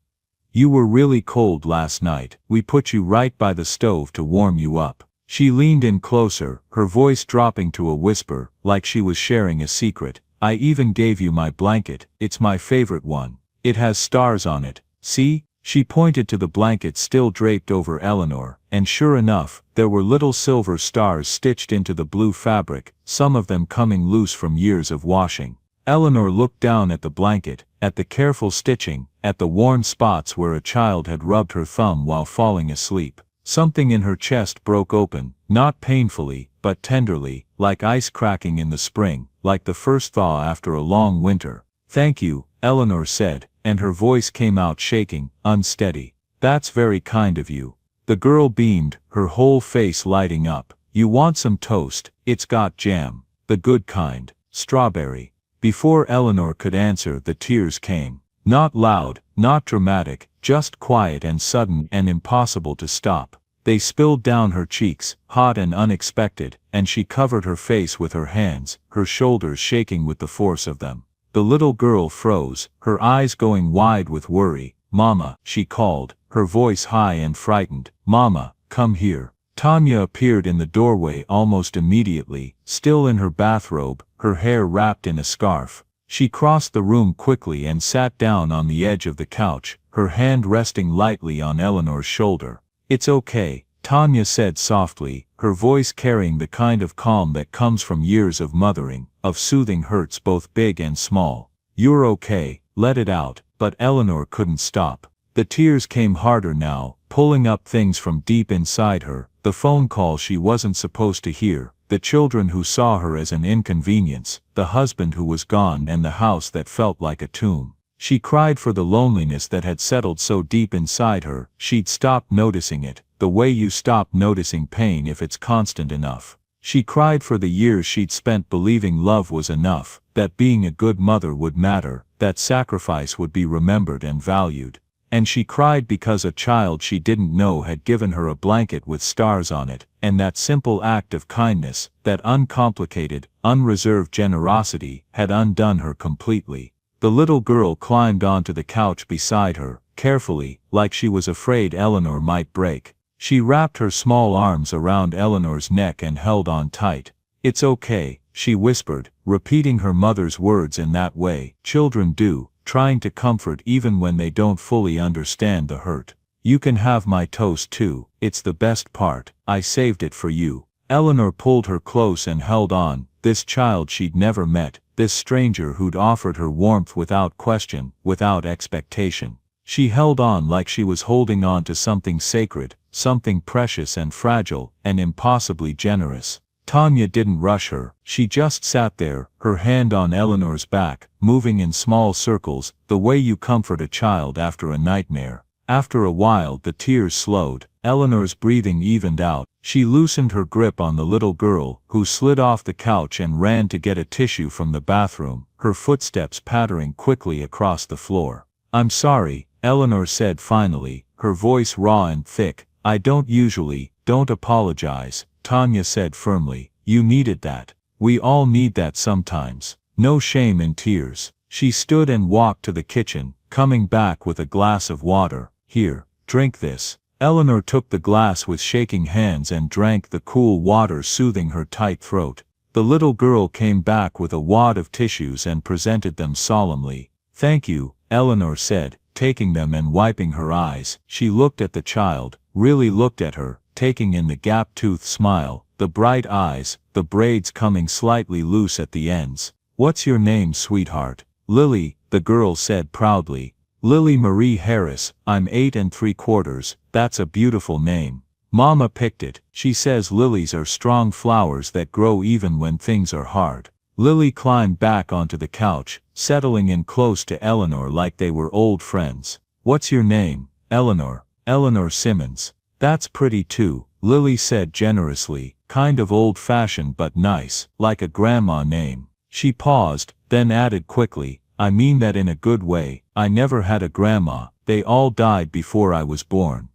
"You were really cold last night, we put you right by the stove to warm you up." She leaned in closer, her voice dropping to a whisper, like she was sharing a secret. "I even gave you my blanket, it's my favorite one. It has stars on it, see?" She pointed to the blanket still draped over Eleanor, and sure enough, there were little silver stars stitched into the blue fabric, some of them coming loose from years of washing. Eleanor looked down at the blanket, at the careful stitching, at the worn spots where a child had rubbed her thumb while falling asleep. Something in her chest broke open, not painfully, but tenderly, like ice cracking in the spring, like the first thaw after a long winter. "Thank you," Eleanor said, and her voice came out shaking, unsteady. "That's very kind of you." The girl beamed, her whole face lighting up. "You want some toast? It's got jam. The good kind." Strawberry. Before Eleanor could answer, the tears came. Not loud, not dramatic, just quiet and sudden and impossible to stop. They spilled down her cheeks, hot and unexpected, and she covered her face with her hands, her shoulders shaking with the force of them. The little girl froze, her eyes going wide with worry. "Mama," she called, her voice high and frightened. "Mama, come here." Tanya appeared in the doorway almost immediately, still in her bathrobe, her hair wrapped in a scarf. She crossed the room quickly and sat down on the edge of the couch, her hand resting lightly on Eleanor's shoulder. "It's okay," Tanya said softly, her voice carrying the kind of calm that comes from years of mothering, of soothing hurts both big and small. "You're okay, let it out." But Eleanor couldn't stop. The tears came harder now, pulling up things from deep inside her, the phone call she wasn't supposed to hear, the children who saw her as an inconvenience, the husband who was gone, and the house that felt like a tomb. She cried for the loneliness that had settled so deep inside her. She'd stopped noticing it, the way you stop noticing pain if it's constant enough. She cried for the years she'd spent believing love was enough, that being a good mother would matter, that sacrifice would be remembered and valued. And she cried because a child she didn't know had given her a blanket with stars on it, and that simple act of kindness, that uncomplicated, unreserved generosity, had undone her completely. The little girl climbed onto the couch beside her, carefully, like she was afraid Eleanor might break. She wrapped her small arms around Eleanor's neck and held on tight. "It's okay," she whispered, repeating her mother's words in that way children do, trying to comfort even when they don't fully understand the hurt. "You can have my toast too, it's the best part, I saved it for you." Eleanor pulled her close and held on, this child she'd never met, this stranger who'd offered her warmth without question, without expectation. She held on like she was holding on to something sacred, something precious and fragile, and impossibly generous. Tanya didn't rush her, she just sat there, her hand on Eleanor's back, moving in small circles, the way you comfort a child after a nightmare. After a while the tears slowed, Eleanor's breathing evened out, she loosened her grip on the little girl, who slid off the couch and ran to get a tissue from the bathroom, her footsteps pattering quickly across the floor. "I'm sorry," Eleanor said finally, her voice raw and thick. "I don't usually, don't apologize," Tanya said firmly. "You needed that. We all need that sometimes. No shame in tears." She stood and walked to the kitchen, coming back with a glass of water. "Here, drink this." Eleanor took the glass with shaking hands and drank the cool water, soothing her tight throat. The little girl came back with a wad of tissues and presented them solemnly. "Thank you," Eleanor said, taking them and wiping her eyes. She looked at the child, really looked at her, taking in the gap-toothed smile, the bright eyes, the braids coming slightly loose at the ends. "What's your name, sweetheart?" "Lily," the girl said proudly. "Lily Marie Harris. I'm 8 3/4, that's a beautiful name. Mama picked it. She says lilies are strong flowers that grow even when things are hard." Lily climbed back onto the couch, settling in close to Eleanor like they were old friends. "What's your name?" "Eleanor. Eleanor Simmons." "That's pretty too," Lily said generously, "kind of old-fashioned but nice, like a grandma name." She paused, then added quickly, "I mean that in a good way. I never had a grandma, they all died before I was born."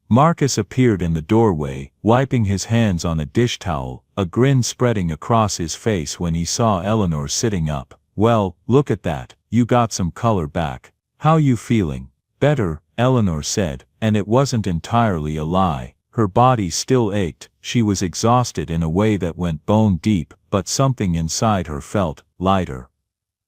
Marcus appeared in the doorway, wiping his hands on a dish towel, a grin spreading across his face when he saw Eleanor sitting up. "Well, look at that, you got some color back. How you feeling?" "Better," Eleanor said, and it wasn't entirely a lie. Her body still ached, she was exhausted in a way that went bone deep, but something inside her felt lighter.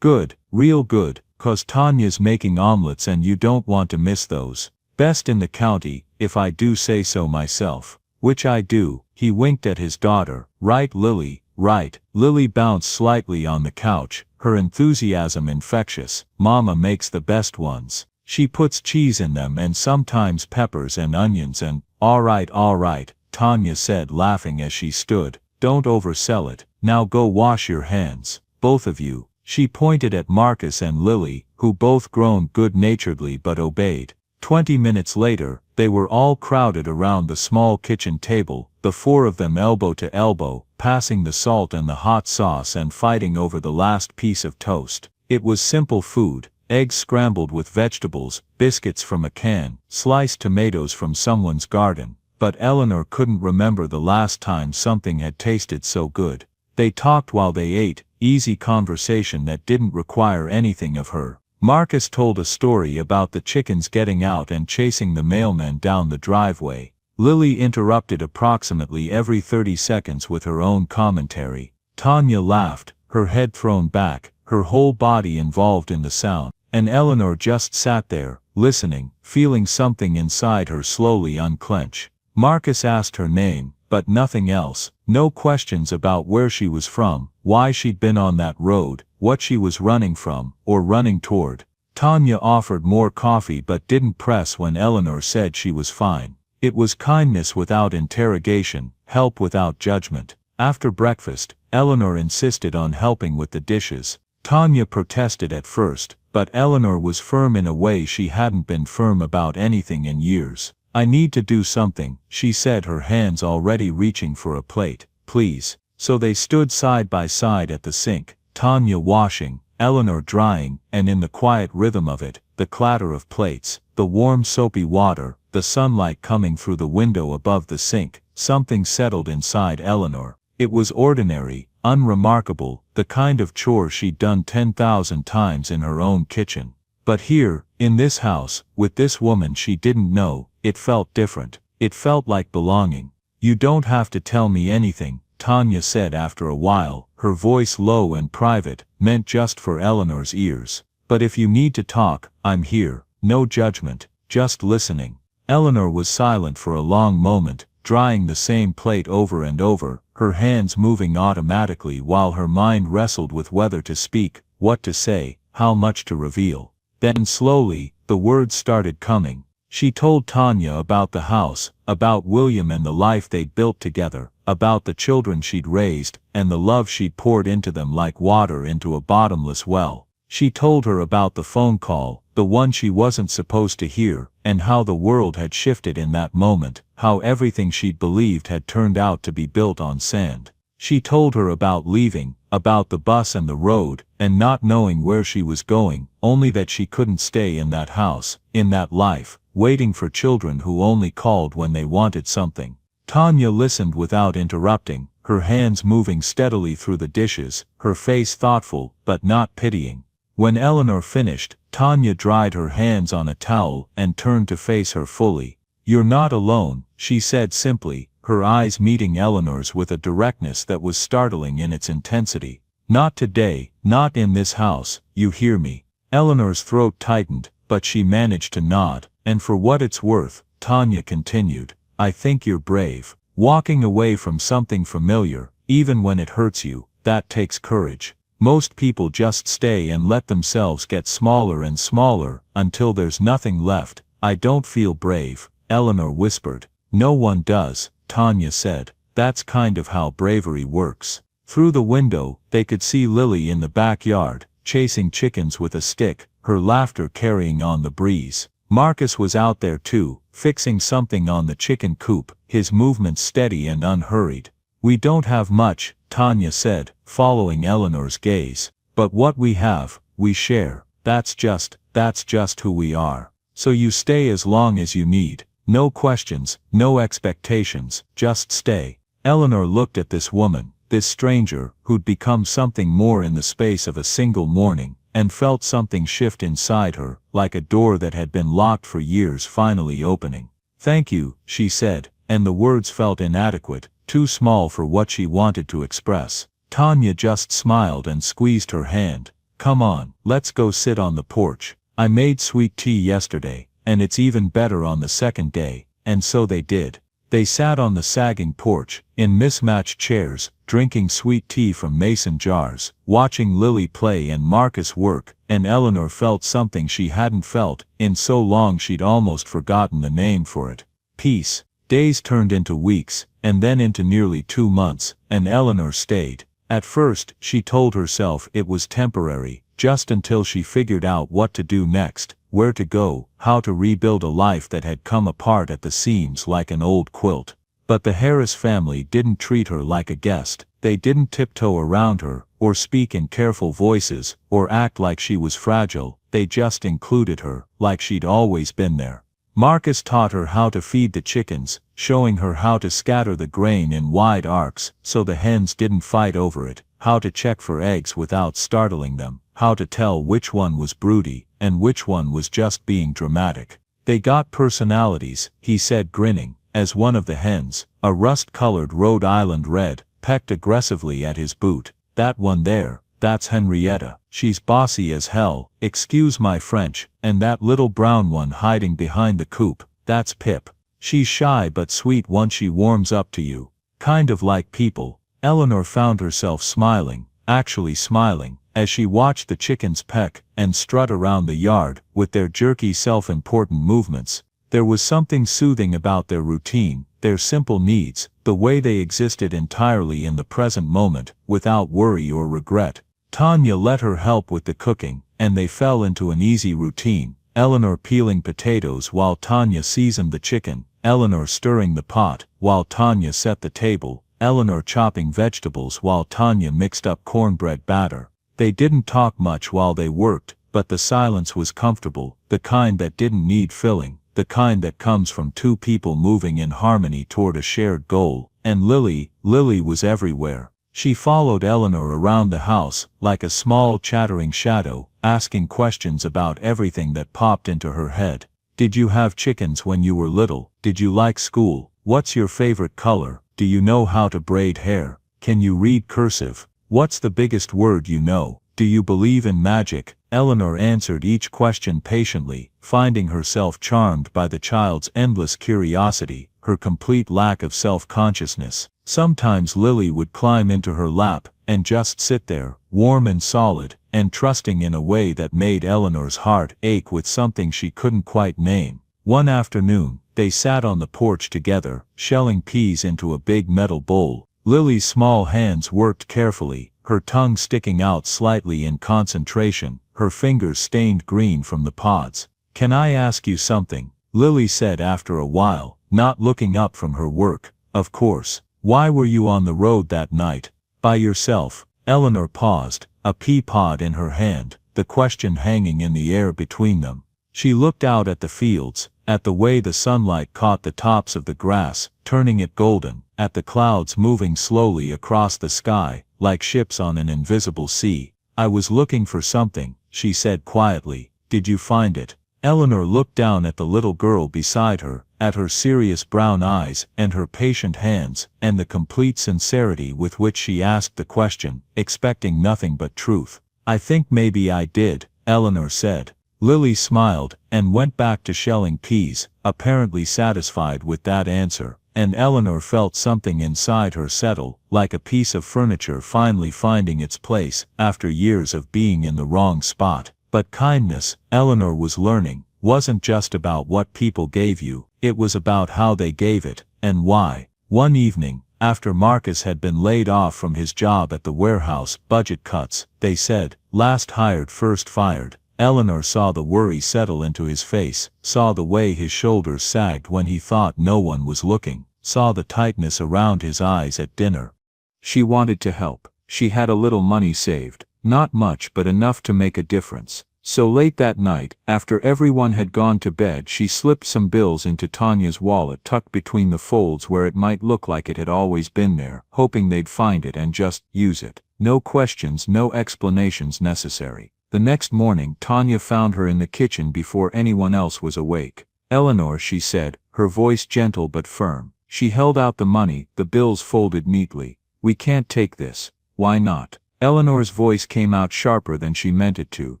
"Good, real good, 'cause Tanya's making omelets and you don't want to miss those. Best in the county, if I do say so myself." "Which I do," he winked at his daughter. "Right, Lily, right." Lily bounced slightly on the couch, her enthusiasm infectious. "Mama makes the best ones. She puts cheese in them and sometimes peppers and onions and—" All right, Tanya said laughing as she stood. "Don't oversell it. Now go wash your hands, both of you." She pointed at Marcus and Lily, who both groaned good-naturedly but obeyed. 20 minutes later, they were all crowded around the small kitchen table, the four of them elbow to elbow, passing the salt and the hot sauce and fighting over the last piece of toast. It was simple food: eggs scrambled with vegetables, biscuits from a can, sliced tomatoes from someone's garden. But Eleanor couldn't remember the last time something had tasted so good. They talked while they ate, easy conversation that didn't require anything of her. Marcus told a story about the chickens getting out and chasing the mailman down the driveway. Lily interrupted approximately every 30 seconds with her own commentary. Tanya laughed, her head thrown back, her whole body involved in the sound, and Eleanor just sat there, listening, feeling something inside her slowly unclench. Marcus asked her name, but nothing else. No questions about where she was from, why she'd been on that road, what she was running from, or running toward. Tanya offered more coffee but didn't press when Eleanor said she was fine. It was kindness without interrogation, help without judgment. After breakfast, Eleanor insisted on helping with the dishes. Tanya protested at first, but Eleanor was firm in a way she hadn't been firm about anything in years. "I need to do something," she said, her hands already reaching for a plate. "Please." So they stood side by side at the sink, Tanya washing, Eleanor drying, and in the quiet rhythm of it, the clatter of plates, the warm soapy water, the sunlight coming through the window above the sink, something settled inside Eleanor. It was ordinary, unremarkable, the kind of chore she'd done 10,000 times in her own kitchen. But here, in this house, with this woman she didn't know, it felt different. It felt like belonging. "You don't have to tell me anything," Tanya said after a while, her voice low and private, meant just for Eleanor's ears. "But if you need to talk, I'm here. No judgment, just listening." Eleanor was silent for a long moment, drying the same plate over and over, her hands moving automatically while her mind wrestled with whether to speak, what to say, how much to reveal. Then slowly, the words started coming. She told Tanya about the house, about William and the life they'd built together, about the children she'd raised, and the love she'd poured into them like water into a bottomless well. She told her about the phone call, the one she wasn't supposed to hear, and how the world had shifted in that moment, how everything she'd believed had turned out to be built on sand. She told her about leaving, about the bus and the road, and not knowing where she was going, only that she couldn't stay in that house, in that life, waiting for children who only called when they wanted something. Tanya listened without interrupting, her hands moving steadily through the dishes, her face thoughtful, but not pitying. When Eleanor finished, Tanya dried her hands on a towel and turned to face her fully. "You're not alone," she said simply, her eyes meeting Eleanor's with a directness that was startling in its intensity. "Not today, not in this house, you hear me." Eleanor's throat tightened, but she managed to nod. "And for what it's worth," Tanya continued, "I think you're brave. Walking away from something familiar, even when it hurts you, that takes courage. Most people just stay and let themselves get smaller and smaller, until there's nothing left." "I don't feel brave," Eleanor whispered. "No one does," Tanya said. "That's kind of how bravery works." Through the window, they could see Lily in the backyard, chasing chickens with a stick, her laughter carrying on the breeze. Marcus was out there too, fixing something on the chicken coop, his movements steady and unhurried. "We don't have much," Tanya said, following Eleanor's gaze. "But what we have, we share. That's just who we are. So you stay as long as you need. No questions, no expectations, just stay." Eleanor looked at this woman, this stranger, who'd become something more in the space of a single morning, and felt something shift inside her, like a door that had been locked for years finally opening. "Thank you," she said, and the words felt inadequate, too small for what she wanted to express. Tanya just smiled and squeezed her hand. "Come on, let's go sit on the porch. I made sweet tea yesterday, and it's even better on the second day." And so they did. They sat on the sagging porch, in mismatched chairs, drinking sweet tea from mason jars, watching Lily play and Marcus work, and Eleanor felt something she hadn't felt in so long she'd almost forgotten the name for it. Peace. Days turned into weeks, and then into nearly 2 months, and Eleanor stayed. At first, she told herself it was temporary, just until she figured out what to do next, where to go, how to rebuild a life that had come apart at the seams like an old quilt. But the Harris family didn't treat her like a guest. They didn't tiptoe around her, or speak in careful voices, or act like she was fragile. They just included her, like she'd always been there. Marcus taught her how to feed the chickens, showing her how to scatter the grain in wide arcs so the hens didn't fight over it, how to check for eggs without startling them, how to tell which one was broody, and which one was just being dramatic. They got personalities, he said grinning, as one of the hens, a rust-colored Rhode Island red, pecked aggressively at his boot. That one there, that's Henrietta. She's bossy as hell, excuse my French. And that little brown one hiding behind the coop, that's Pip. She's shy but sweet once she warms up to you. Kind of like people. Eleanor found herself smiling, actually smiling, as she watched the chickens peck and strut around the yard with their jerky self-important movements. There was something soothing about their routine, their simple needs, the way they existed entirely in the present moment, without worry or regret. Tanya let her help with the cooking, and they fell into an easy routine, Eleanor peeling potatoes while Tanya seasoned the chicken, Eleanor stirring the pot while Tanya set the table, Eleanor chopping vegetables while Tanya mixed up cornbread batter. They didn't talk much while they worked, but the silence was comfortable, the kind that didn't need filling, the kind that comes from two people moving in harmony toward a shared goal. And Lily was everywhere. She followed Eleanor around the house, like a small chattering shadow, asking questions about everything that popped into her head. Did you have chickens when you were little? Did you like school? What's your favorite color? Do you know how to braid hair? Can you read cursive? What's the biggest word you know? Do you believe in magic? Eleanor answered each question patiently, finding herself charmed by the child's endless curiosity, her complete lack of self-consciousness. Sometimes Lily would climb into her lap, and just sit there, warm and solid, and trusting in a way that made Eleanor's heart ache with something she couldn't quite name. One afternoon, they sat on the porch together, shelling peas into a big metal bowl. Lily's small hands worked carefully, her tongue sticking out slightly in concentration, her fingers stained green from the pods. Can I ask you something? Lily said after a while, not looking up from her work. Of course. Why were you on the road that night? By yourself? Eleanor paused, a pea pod in her hand, the question hanging in the air between them. She looked out at the fields, at the way the sunlight caught the tops of the grass, turning it golden, at the clouds moving slowly across the sky, like ships on an invisible sea. I was looking for something, she said quietly. Did you find it? Eleanor looked down at the little girl beside her, at her serious brown eyes and her patient hands, and the complete sincerity with which she asked the question, expecting nothing but truth. I think maybe I did, Eleanor said. Lily smiled, and went back to shelling peas, apparently satisfied with that answer, and Eleanor felt something inside her settle, like a piece of furniture finally finding its place, after years of being in the wrong spot. But kindness, Eleanor was learning, wasn't just about what people gave you, it was about how they gave it, and why. One evening, after Marcus had been laid off from his job at the warehouse, budget cuts, they said, last hired first fired. Eleanor saw the worry settle into his face, saw the way his shoulders sagged when he thought no one was looking, saw the tightness around his eyes at dinner. She wanted to help. She had a little money saved, not much but enough to make a difference. So late that night, after everyone had gone to bed, she slipped some bills into Tanya's wallet tucked between the folds where it might look like it had always been there, hoping they'd find it and just use it. No questions, no explanations necessary. The next morning, Tanya found her in the kitchen before anyone else was awake. Eleanor, she said, her voice gentle but firm. She held out the money, the bills folded neatly. We can't take this. Why not? Eleanor's voice came out sharper than she meant it to,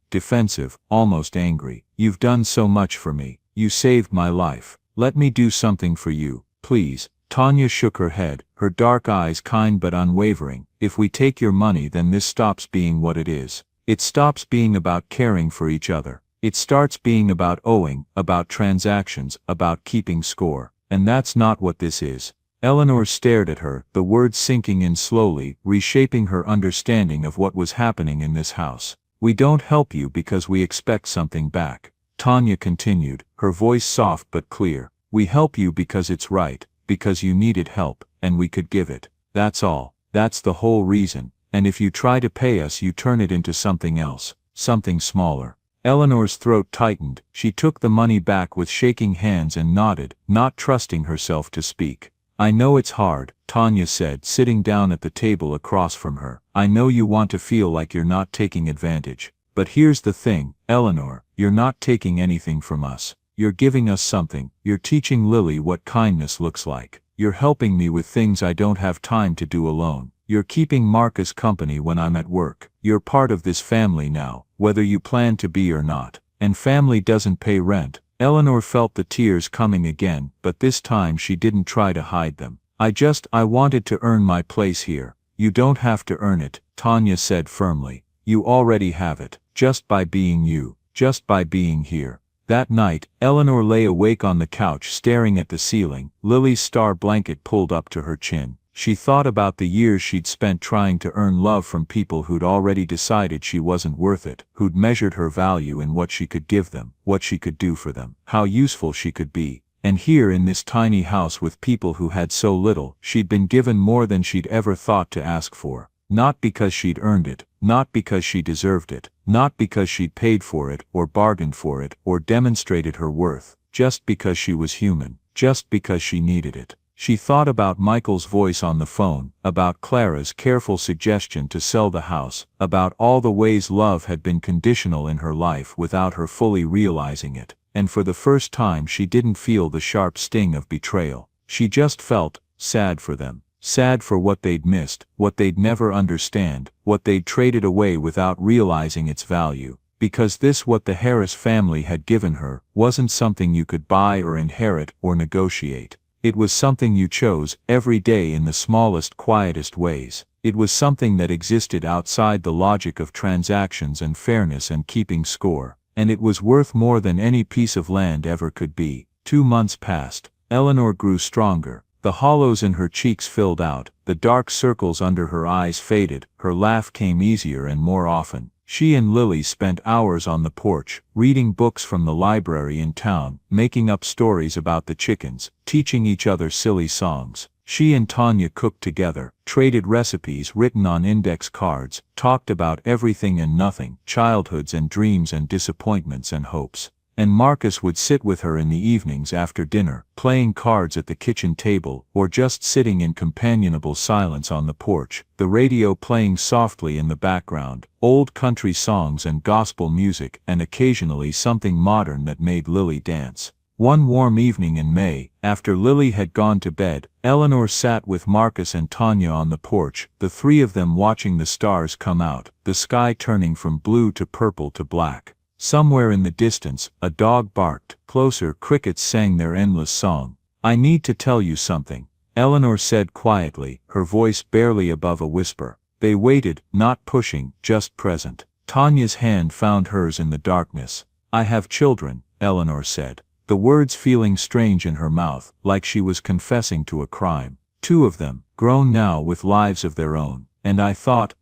defensive, almost angry. You've done so much for me. You saved my life. Let me do something for you, please. Tanya shook her head, her dark eyes kind but unwavering. If we take your money, then this stops being what it is. It stops being about caring for each other. It starts being about owing, about transactions, about keeping score. And that's not what this is. Eleanor stared at her, the words sinking in slowly, reshaping her understanding of what was happening in this house. We don't help you because we expect something back. Tanya continued, her voice soft but clear. We help you because it's right, because you needed help, and we could give it. That's all. That's the whole reason. And if you try to pay us, you turn it into something else, something smaller." Eleanor's throat tightened. She took the money back with shaking hands and nodded, not trusting herself to speak. "I know it's hard," Tanya said, sitting down at the table across from her. "I know you want to feel like you're not taking advantage. But here's the thing, Eleanor, you're not taking anything from us. You're giving us something. You're teaching Lily what kindness looks like. You're helping me with things I don't have time to do alone. You're keeping Marcus company when I'm at work. You're part of this family now, whether you plan to be or not. And family doesn't pay rent." Eleanor felt the tears coming again, but this time she didn't try to hide them. I wanted to earn my place here." "You don't have to earn it," Tanya said firmly. "You already have it, just by being you, just by being here." That night, Eleanor lay awake on the couch staring at the ceiling, Lily's star blanket pulled up to her chin. She thought about the years she'd spent trying to earn love from people who'd already decided she wasn't worth it, who'd measured her value in what she could give them, what she could do for them, how useful she could be. And here in this tiny house with people who had so little, she'd been given more than she'd ever thought to ask for. Not because she'd earned it, not because she deserved it, not because she'd paid for it, or bargained for it, or demonstrated her worth, just because she was human, just because she needed it. She thought about Michael's voice on the phone, about Clara's careful suggestion to sell the house, about all the ways love had been conditional in her life without her fully realizing it. And for the first time she didn't feel the sharp sting of betrayal. She just felt sad for them. Sad for what they'd missed, what they'd never understand, what they'd traded away without realizing its value. Because this, what the Harris family had given her, wasn't something you could buy or inherit or negotiate. It was something you chose every day in the smallest, quietest ways. It was something that existed outside the logic of transactions and fairness and keeping score. And it was worth more than any piece of land ever could be. 2 months passed. Eleanor grew stronger. The hollows in her cheeks filled out, the dark circles under her eyes faded, her laugh came easier and more often. She and Lily spent hours on the porch, reading books from the library in town, making up stories about the chickens, teaching each other silly songs. She and Tanya cooked together, traded recipes written on index cards, talked about everything and nothing, childhoods and dreams and disappointments and hopes. And Marcus would sit with her in the evenings after dinner, playing cards at the kitchen table, or just sitting in companionable silence on the porch, the radio playing softly in the background, old country songs and gospel music, and occasionally something modern that made Lily dance. One warm evening in May, after Lily had gone to bed, Eleanor sat with Marcus and Tanya on the porch, the three of them watching the stars come out, the sky turning from blue to purple to black. Somewhere in the distance, a dog barked. Closer, crickets sang their endless song. "I need to tell you something," Eleanor said quietly, her voice barely above a whisper. They waited, not pushing, just present. Tanya's hand found hers in the darkness. "I have children," Eleanor said, the words feeling strange in her mouth, like she was confessing to a crime. "2 of them, grown now with lives of their own. And I thought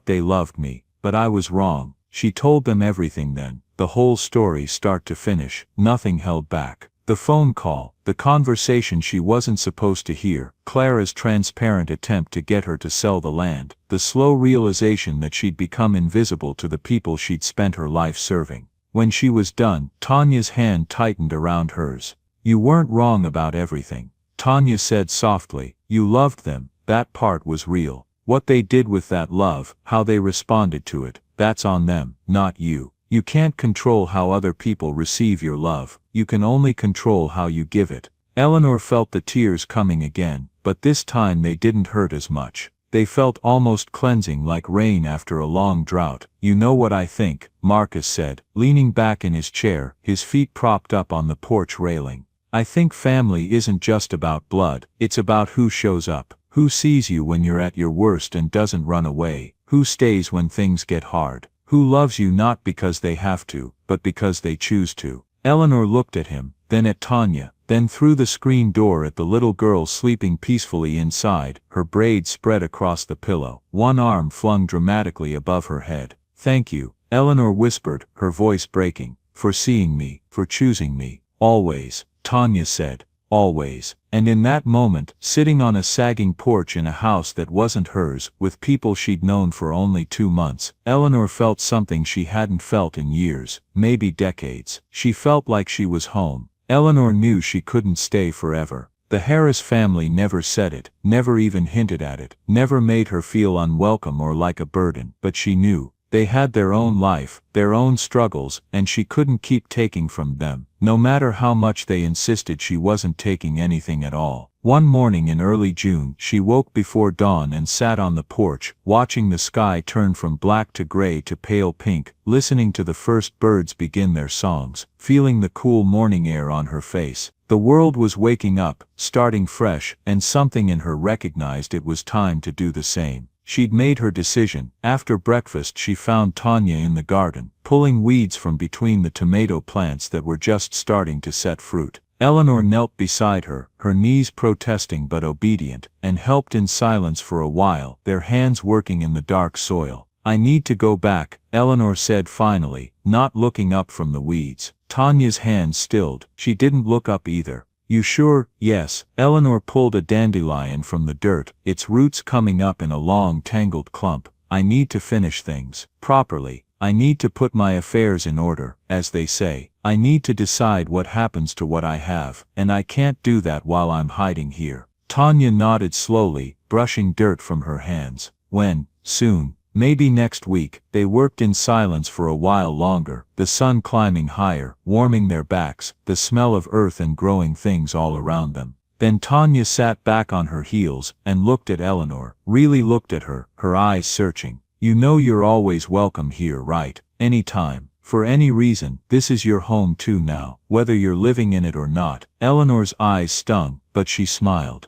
they loved me, but I was wrong." She told them everything then, the whole story start to finish, nothing held back. The phone call, the conversation she wasn't supposed to hear, Clara's transparent attempt to get her to sell the land, the slow realization that she'd become invisible to the people she'd spent her life serving. When she was done, Tanya's hand tightened around hers. "You weren't wrong about everything," Tanya said softly. "You loved them, that part was real. What they did with that love, how they responded to it, that's on them, not you. You can't control how other people receive your love, you can only control how you give it." Eleanor felt the tears coming again, but this time they didn't hurt as much. They felt almost cleansing, like rain after a long drought. "You know what I think," Marcus said, leaning back in his chair, his feet propped up on the porch railing. "I think family isn't just about blood, it's about who shows up, who sees you when you're at your worst and doesn't run away, who stays when things get hard, who loves you not because they have to, but because they choose to." Eleanor looked at him, then at Tanya, then through the screen door at the little girl sleeping peacefully inside, her braids spread across the pillow, one arm flung dramatically above her head. "Thank you," Eleanor whispered, her voice breaking, "for seeing me, for choosing me." "Always," Tanya said. always. And in that moment, sitting on a sagging porch in a house that wasn't hers, with people she'd known for only 2 months, Eleanor felt something she hadn't felt in years, maybe decades. She felt like she was home. Eleanor knew she couldn't stay forever. The Harris family never said it, never even hinted at it, never made her feel unwelcome or like a burden, but she knew. They had their own life, their own struggles, and she couldn't keep taking from them. No matter how much they insisted, she wasn't taking anything at all. One morning in early June, she woke before dawn and sat on the porch, watching the sky turn from black to gray to pale pink, listening to the first birds begin their songs, feeling the cool morning air on her face. The world was waking up, starting fresh, and something in her recognized it was time to do the same. She'd made her decision. After breakfast she found Tanya in the garden, pulling weeds from between the tomato plants that were just starting to set fruit. Eleanor knelt beside her, her knees protesting but obedient, and helped in silence for a while, their hands working in the dark soil. "I need to go back," Eleanor said finally, not looking up from the weeds. Tanya's hands stilled. She didn't look up either. "You sure?" "Yes." Eleanor pulled a dandelion from the dirt, its roots coming up in a long tangled clump. "I need to finish things properly. I need to put my affairs in order, as they say. I need to decide what happens to what I have, and I can't do that while I'm hiding here." Tanya nodded slowly, brushing dirt from her hands. "When?" "Soon. Maybe next week." They worked in silence for a while longer, the sun climbing higher, warming their backs, the smell of earth and growing things all around them. Then Tanya sat back on her heels and looked at Eleanor, really looked at her, her eyes searching. "You know you're always welcome here, right? Anytime. For any reason, this is your home too now, whether you're living in it or not." Eleanor's eyes stung, but she smiled.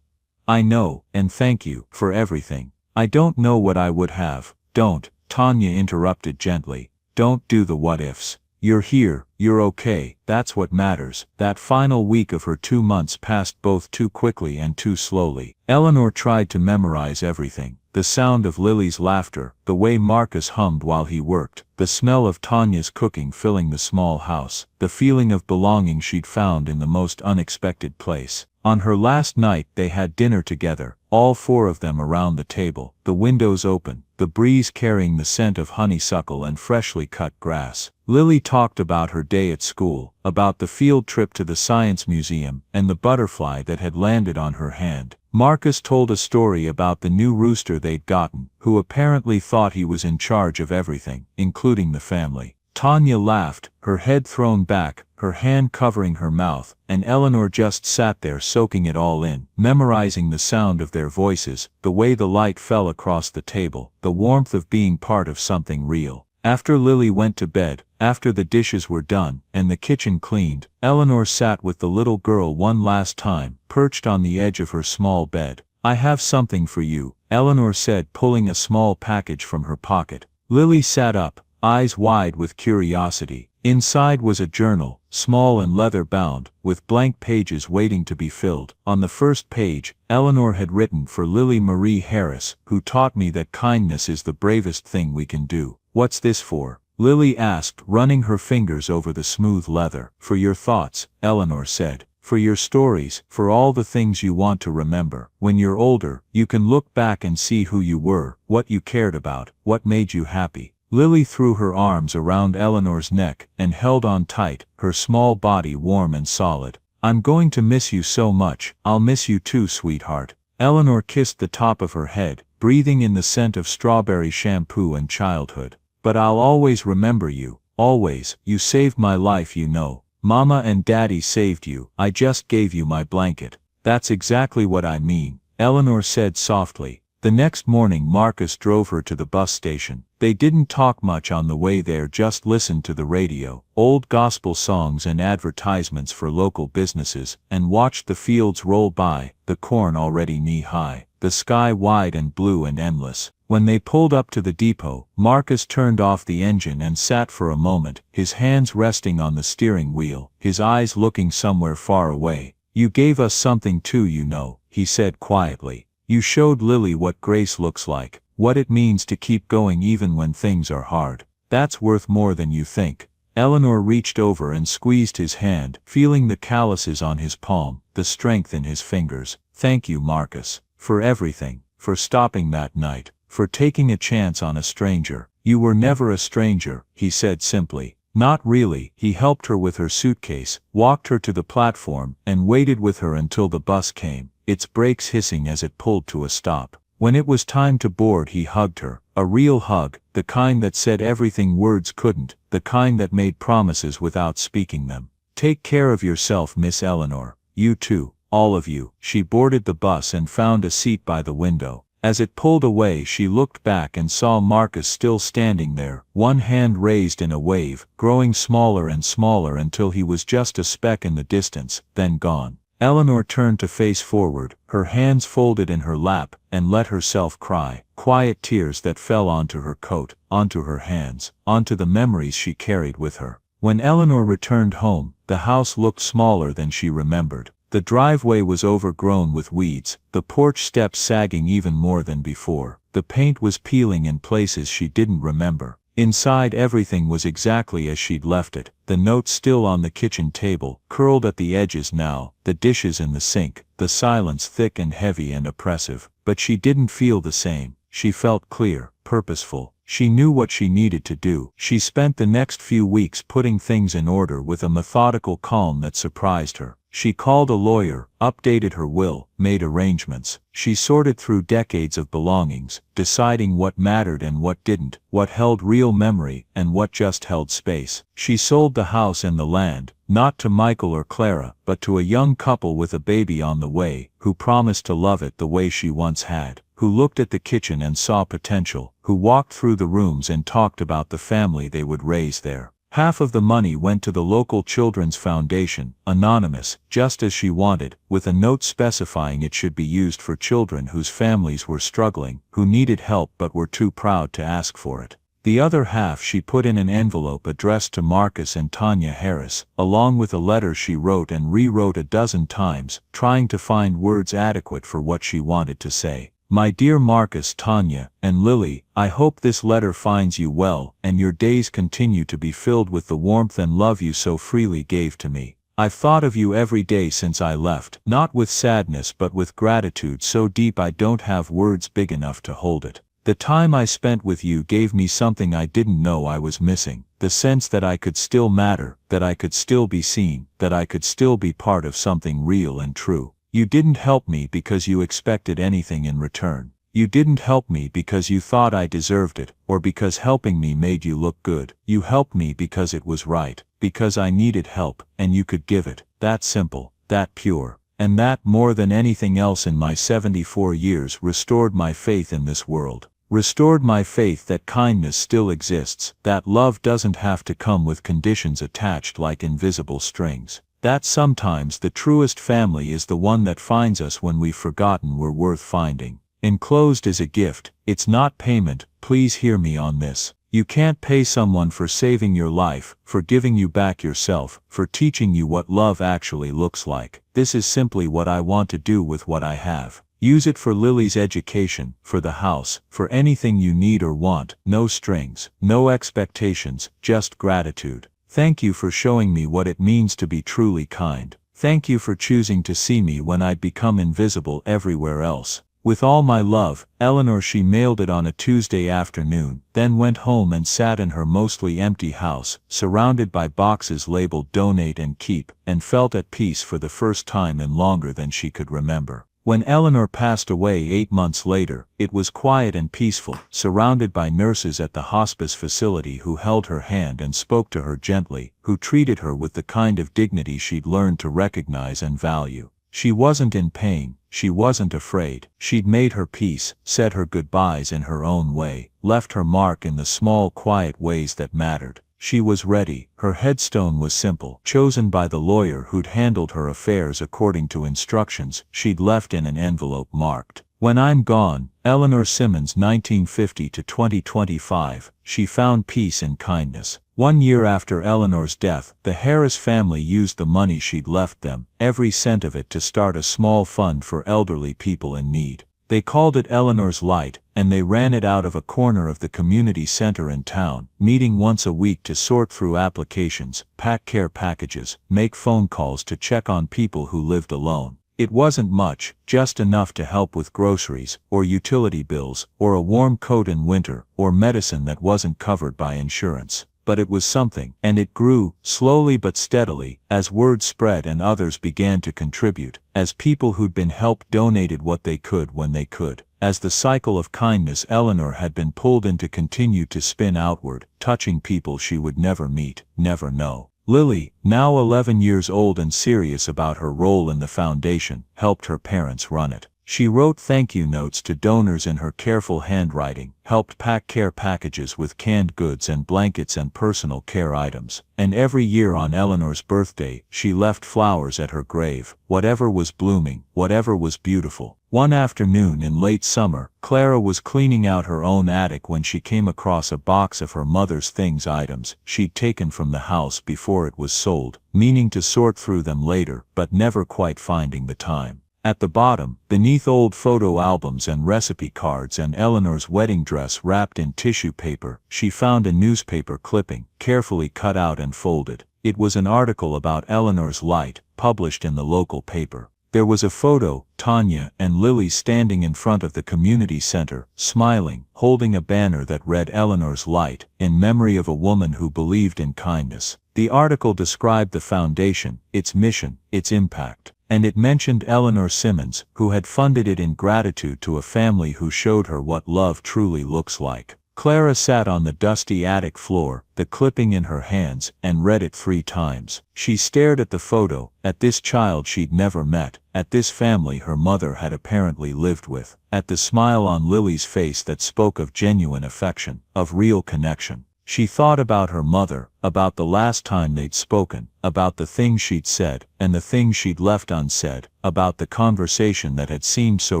"I know, and thank you for everything. I don't know what I would have." "Don't," Tanya interrupted gently. "Don't do the what-ifs. You're here, you're okay, that's what matters." That final week of her 2 months passed both too quickly and too slowly. Eleanor tried to memorize everything. The sound of Lily's laughter, the way Marcus hummed while he worked, the smell of Tanya's cooking filling the small house, the feeling of belonging she'd found in the most unexpected place. On her last night they had dinner together, all 4 of them around the table, the windows open, the breeze carrying the scent of honeysuckle and freshly cut grass. Lily talked about her day at school, about the field trip to the science museum, and the butterfly that had landed on her hand. Marcus told a story about the new rooster they'd gotten, who apparently thought he was in charge of everything, including the family. Tanya laughed, her head thrown back, her hand covering her mouth, and Eleanor just sat there soaking it all in, memorizing the sound of their voices, the way the light fell across the table, the warmth of being part of something real. After Lily went to bed, after the dishes were done, and the kitchen cleaned, Eleanor sat with the little girl one last time, perched on the edge of her small bed. "I have something for you," Eleanor said, pulling a small package from her pocket. Lily sat up, eyes wide with curiosity. Inside was a journal, small and leather-bound, with blank pages waiting to be filled. On the first page, Eleanor had written, "For Lily Marie Harris, who taught me that kindness is the bravest thing we can do." "What's this for?" Lily asked, running her fingers over the smooth leather. "For your thoughts," Eleanor said. "For your stories, for all the things you want to remember. When you're older, you can look back and see who you were, what you cared about, what made you happy." Lily threw her arms around Eleanor's neck and held on tight, her small body warm and solid. "I'm going to miss you so much." "I'll miss you too, sweetheart." Eleanor kissed the top of her head, breathing in the scent of strawberry shampoo and childhood. "But I'll always remember you, always. You saved my life, you know. Mama and Daddy saved you. I just gave you my blanket." "That's exactly what I mean," Eleanor said softly. The next morning Marcus drove her to the bus station. They didn't talk much on the way there, just listened to the radio, old gospel songs and advertisements for local businesses, and watched the fields roll by, the corn already knee-high, the sky wide and blue and endless. When they pulled up to the depot, Marcus turned off the engine and sat for a moment, his hands resting on the steering wheel, his eyes looking somewhere far away. "You gave us something too, you know," he said quietly. "You showed Lily what grace looks like, what it means to keep going even when things are hard. That's worth more than you think." Eleanor reached over and squeezed his hand, feeling the calluses on his palm, the strength in his fingers. "Thank you, Marcus, for everything, for stopping that night, for taking a chance on a stranger." "You were never a stranger," he said simply. "Not really." He helped her with her suitcase, walked her to the platform, and waited with her until the bus came, its brakes hissing as it pulled to a stop. When it was time to board, he hugged her, a real hug, the kind that said everything words couldn't, the kind that made promises without speaking them. "Take care of yourself, Miss Eleanor. You too, all of you." She boarded the bus and found a seat by the window. As it pulled away, she looked back and saw Marcus still standing there, one hand raised in a wave, growing smaller and smaller until he was just a speck in the distance, then gone. Eleanor turned to face forward, her hands folded in her lap, and let herself cry, quiet tears that fell onto her coat, onto her hands, onto the memories she carried with her. When Eleanor returned home, the house looked smaller than she remembered. The driveway was overgrown with weeds, the porch steps sagging even more than before. The paint was peeling in places she didn't remember. Inside, everything was exactly as she'd left it, the notes still on the kitchen table, curled at the edges now, the dishes in the sink, the silence thick and heavy and oppressive. But she didn't feel the same. She felt clear, purposeful. She knew what she needed to do. She spent the next few weeks putting things in order with a methodical calm that surprised her. She called a lawyer, updated her will, made arrangements. She sorted through decades of belongings, deciding what mattered and what didn't, what held real memory and what just held space. She sold the house and the land, not to Michael or Clara, but to a young couple with a baby on the way, who promised to love it the way she once had, who looked at the kitchen and saw potential, who walked through the rooms and talked about the family they would raise there. Half of the money went to the local children's foundation, anonymous, just as she wanted, with a note specifying it should be used for children whose families were struggling, who needed help but were too proud to ask for it. The other half she put in an envelope addressed to Marcus and Tanya Harris, along with a letter she wrote and rewrote a dozen times, trying to find words adequate for what she wanted to say. "My dear Marcus, Tanya, and Lily, I hope this letter finds you well, and your days continue to be filled with the warmth and love you so freely gave to me. I've thought of you every day since I left, not with sadness but with gratitude so deep I don't have words big enough to hold it. The time I spent with you gave me something I didn't know I was missing, the sense that I could still matter, that I could still be seen, that I could still be part of something real and true. You didn't help me because you expected anything in return. You didn't help me because you thought I deserved it, or because helping me made you look good. You helped me because it was right, because I needed help, and you could give it. That simple, that pure, and that, more than anything else in my 74 years, restored my faith in this world. Restored my faith that kindness still exists, that love doesn't have to come with conditions attached like invisible strings. That sometimes the truest family is the one that finds us when we've forgotten we're worth finding. Enclosed is a gift, it's not payment, please hear me on this. You can't pay someone for saving your life, for giving you back yourself, for teaching you what love actually looks like. This is simply what I want to do with what I have. Use it for Lily's education, for the house, for anything you need or want. No strings, no expectations, just gratitude. Thank you for showing me what it means to be truly kind. Thank you for choosing to see me when I'd become invisible everywhere else. With all my love, Eleanor." She mailed it on a Tuesday afternoon, then went home and sat in her mostly empty house, surrounded by boxes labeled "Donate" and "Keep," and felt at peace for the first time in longer than she could remember. When Eleanor passed away 8 months later, it was quiet and peaceful, surrounded by nurses at the hospice facility who held her hand and spoke to her gently, who treated her with the kind of dignity she'd learned to recognize and value. She wasn't in pain, she wasn't afraid. She'd made her peace, said her goodbyes in her own way, left her mark in the small quiet ways that mattered. She was ready. Her headstone was simple, chosen by the lawyer who'd handled her affairs according to instructions she'd left in an envelope marked, "When I'm gone, Eleanor Simmons 1950 to 2025, she found peace and kindness." 1 year after Eleanor's death, the Harris family used the money she'd left them, every cent of it, to start a small fund for elderly people in need. They called it Eleanor's Light, and they ran it out of a corner of the community center in town, meeting once a week to sort through applications, pack care packages, make phone calls to check on people who lived alone. It wasn't much, just enough to help with groceries, or utility bills, or a warm coat in winter, or medicine that wasn't covered by insurance. But it was something, and it grew, slowly but steadily, as word spread and others began to contribute, as people who'd been helped donated what they could when they could. As the cycle of kindness Eleanor had been pulled into continued to spin outward, touching people she would never meet, never know. Lily, now 11 years old and serious about her role in the foundation, helped her parents run it. She wrote thank you notes to donors in her careful handwriting, helped pack care packages with canned goods and blankets and personal care items, and every year on Eleanor's birthday, she left flowers at her grave, whatever was blooming, whatever was beautiful. One afternoon in late summer, Clara was cleaning out her own attic when she came across a box of her mother's things items she'd taken from the house before it was sold, meaning to sort through them later, but never quite finding the time. At the bottom, beneath old photo albums and recipe cards and Eleanor's wedding dress wrapped in tissue paper, she found a newspaper clipping, carefully cut out and folded. It was an article about Eleanor's Light, published in the local paper. There was a photo, Tanya and Lily standing in front of the community center, smiling, holding a banner that read Eleanor's Light, in memory of a woman who believed in kindness. The article described the foundation, its mission, its impact. And it mentioned Eleanor Simmons, who had funded it in gratitude to a family who showed her what love truly looks like. Clara sat on the dusty attic floor, the clipping in her hands, and read it 3 times. She stared at the photo, at this child she'd never met, at this family her mother had apparently lived with, at the smile on Lily's face that spoke of genuine affection, of real connection. She thought about her mother, about the last time they'd spoken, about the things she'd said, and the things she'd left unsaid, about the conversation that had seemed so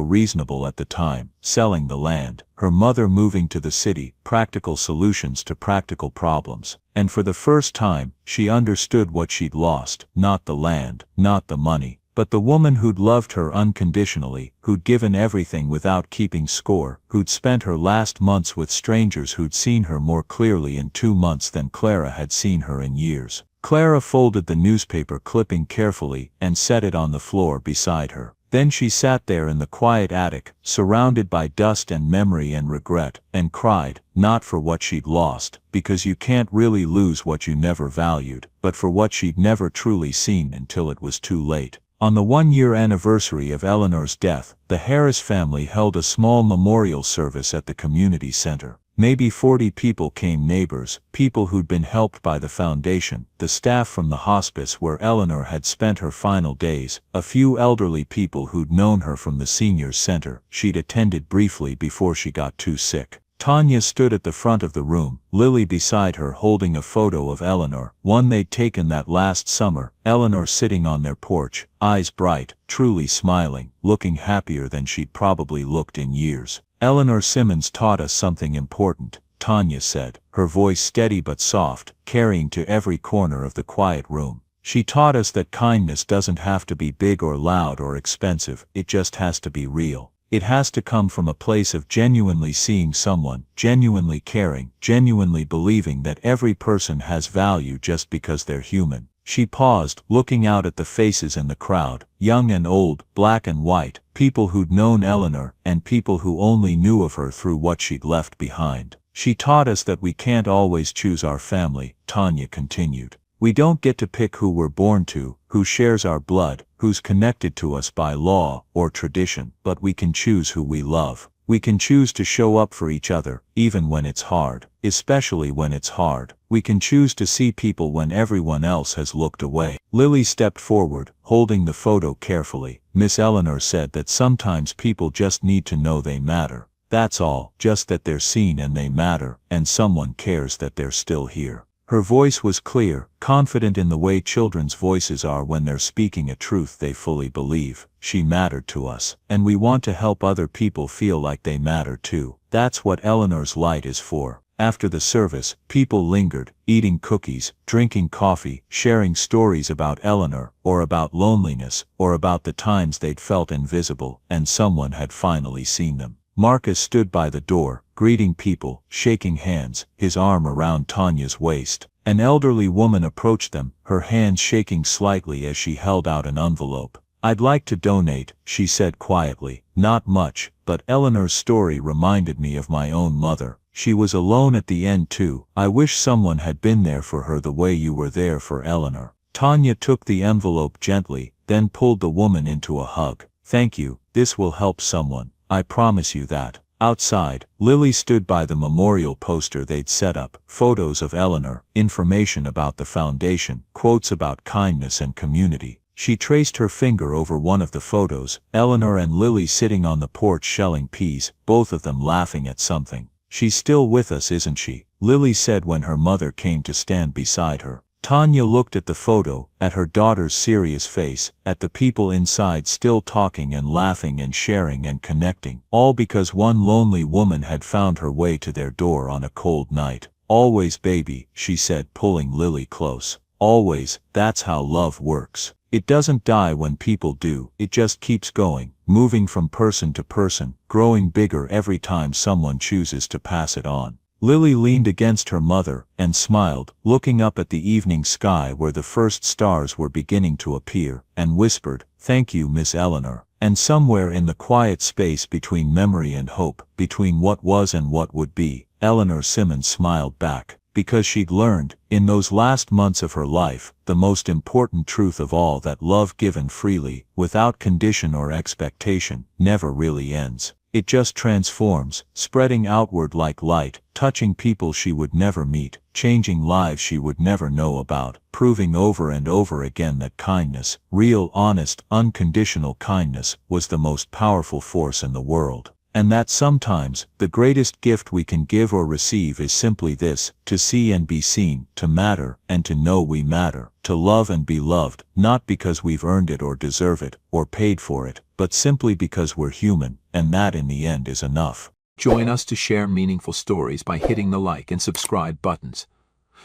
reasonable at the time, selling the land, her mother moving to the city, practical solutions to practical problems. And for the first time, she understood what she'd lost, not the land, not the money, but the woman who'd loved her unconditionally, who'd given everything without keeping score, who'd spent her last months with strangers who'd seen her more clearly in 2 months than Clara had seen her in years. Clara folded the newspaper clipping carefully and set it on the floor beside her. Then she sat there in the quiet attic, surrounded by dust and memory and regret, and cried, not for what she'd lost, because you can't really lose what you never valued, but for what she'd never truly seen until it was too late. On the 1-year anniversary of Eleanor's death, the Harris family held a small memorial service at the community center. Maybe 40 people came, neighbors, people who'd been helped by the foundation, the staff from the hospice where Eleanor had spent her final days, a few elderly people who'd known her from the seniors center she'd attended briefly before she got too sick. Tanya stood at the front of the room, Lily beside her holding a photo of Eleanor, one they'd taken that last summer, Eleanor sitting on their porch, eyes bright, truly smiling, looking happier than she'd probably looked in years. Eleanor Simmons taught us something important, Tanya said, her voice steady but soft, carrying to every corner of the quiet room. She taught us that kindness doesn't have to be big or loud or expensive, it just has to be real. It has to come from a place of genuinely seeing someone, genuinely caring, genuinely believing that every person has value just because they're human. She paused, looking out at the faces in the crowd, young and old, black and white, people who'd known Eleanor, and people who only knew of her through what she'd left behind. She taught us that we can't always choose our family, Tanya continued. We don't get to pick who we're born to, who shares our blood, who's connected to us by law or tradition, but we can choose who we love. We can choose to show up for each other, even when it's hard, especially when it's hard. We can choose to see people when everyone else has looked away. Lily stepped forward, holding the photo carefully. Miss Eleanor said that sometimes people just need to know they matter. That's all, just that they're seen and they matter, and someone cares that they're still here. Her voice was clear, confident in the way children's voices are when they're speaking a truth they fully believe. She mattered to us, and we want to help other people feel like they matter too. That's what Eleanor's Light is for. After the service, people lingered, eating cookies, drinking coffee, sharing stories about Eleanor, or about loneliness, or about the times they'd felt invisible, and someone had finally seen them. Marcus stood by the door, greeting people, shaking hands, his arm around Tanya's waist. An elderly woman approached them, her hand shaking slightly as she held out an envelope. "I'd like to donate," she said quietly. "Not much, but Eleanor's story reminded me of my own mother. She was alone at the end too. I wish someone had been there for her the way you were there for Eleanor." Tanya took the envelope gently, then pulled the woman into a hug. "Thank you, this will help someone. I promise you that." Outside, Lily stood by the memorial poster they'd set up, photos of Eleanor, information about the foundation, quotes about kindness and community. She traced her finger over one of the photos, Eleanor and Lily sitting on the porch shelling peas, both of them laughing at something. "She's still with us, isn't she?" Lily said when her mother came to stand beside her. Tanya looked at the photo, at her daughter's serious face, at the people inside still talking and laughing and sharing and connecting, all because one lonely woman had found her way to their door on a cold night. "Always, baby," she said, pulling Lily close. "Always, that's how love works. It doesn't die when people do, it just keeps going, moving from person to person, growing bigger every time someone chooses to pass it on." Lily leaned against her mother, and smiled, looking up at the evening sky where the first stars were beginning to appear, and whispered, "Thank you, Miss Eleanor." And somewhere in the quiet space between memory and hope, between what was and what would be, Eleanor Simmons smiled back, because she'd learned, in those last months of her life, the most important truth of all, that love given freely, without condition or expectation, never really ends. It just transforms, spreading outward like light, touching people she would never meet, changing lives she would never know about, proving over and over again that kindness, real, honest, unconditional kindness, was the most powerful force in the world. And that sometimes, the greatest gift we can give or receive is simply this: to see and be seen, to matter, and to know we matter, to love and be loved, not because we've earned it or deserve it, or paid for it, but simply because we're human, and that in the end is enough. Join us to share meaningful stories by hitting the like and subscribe buttons.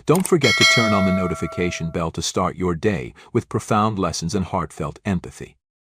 Don't forget to turn on the notification bell to start your day with profound lessons and heartfelt empathy.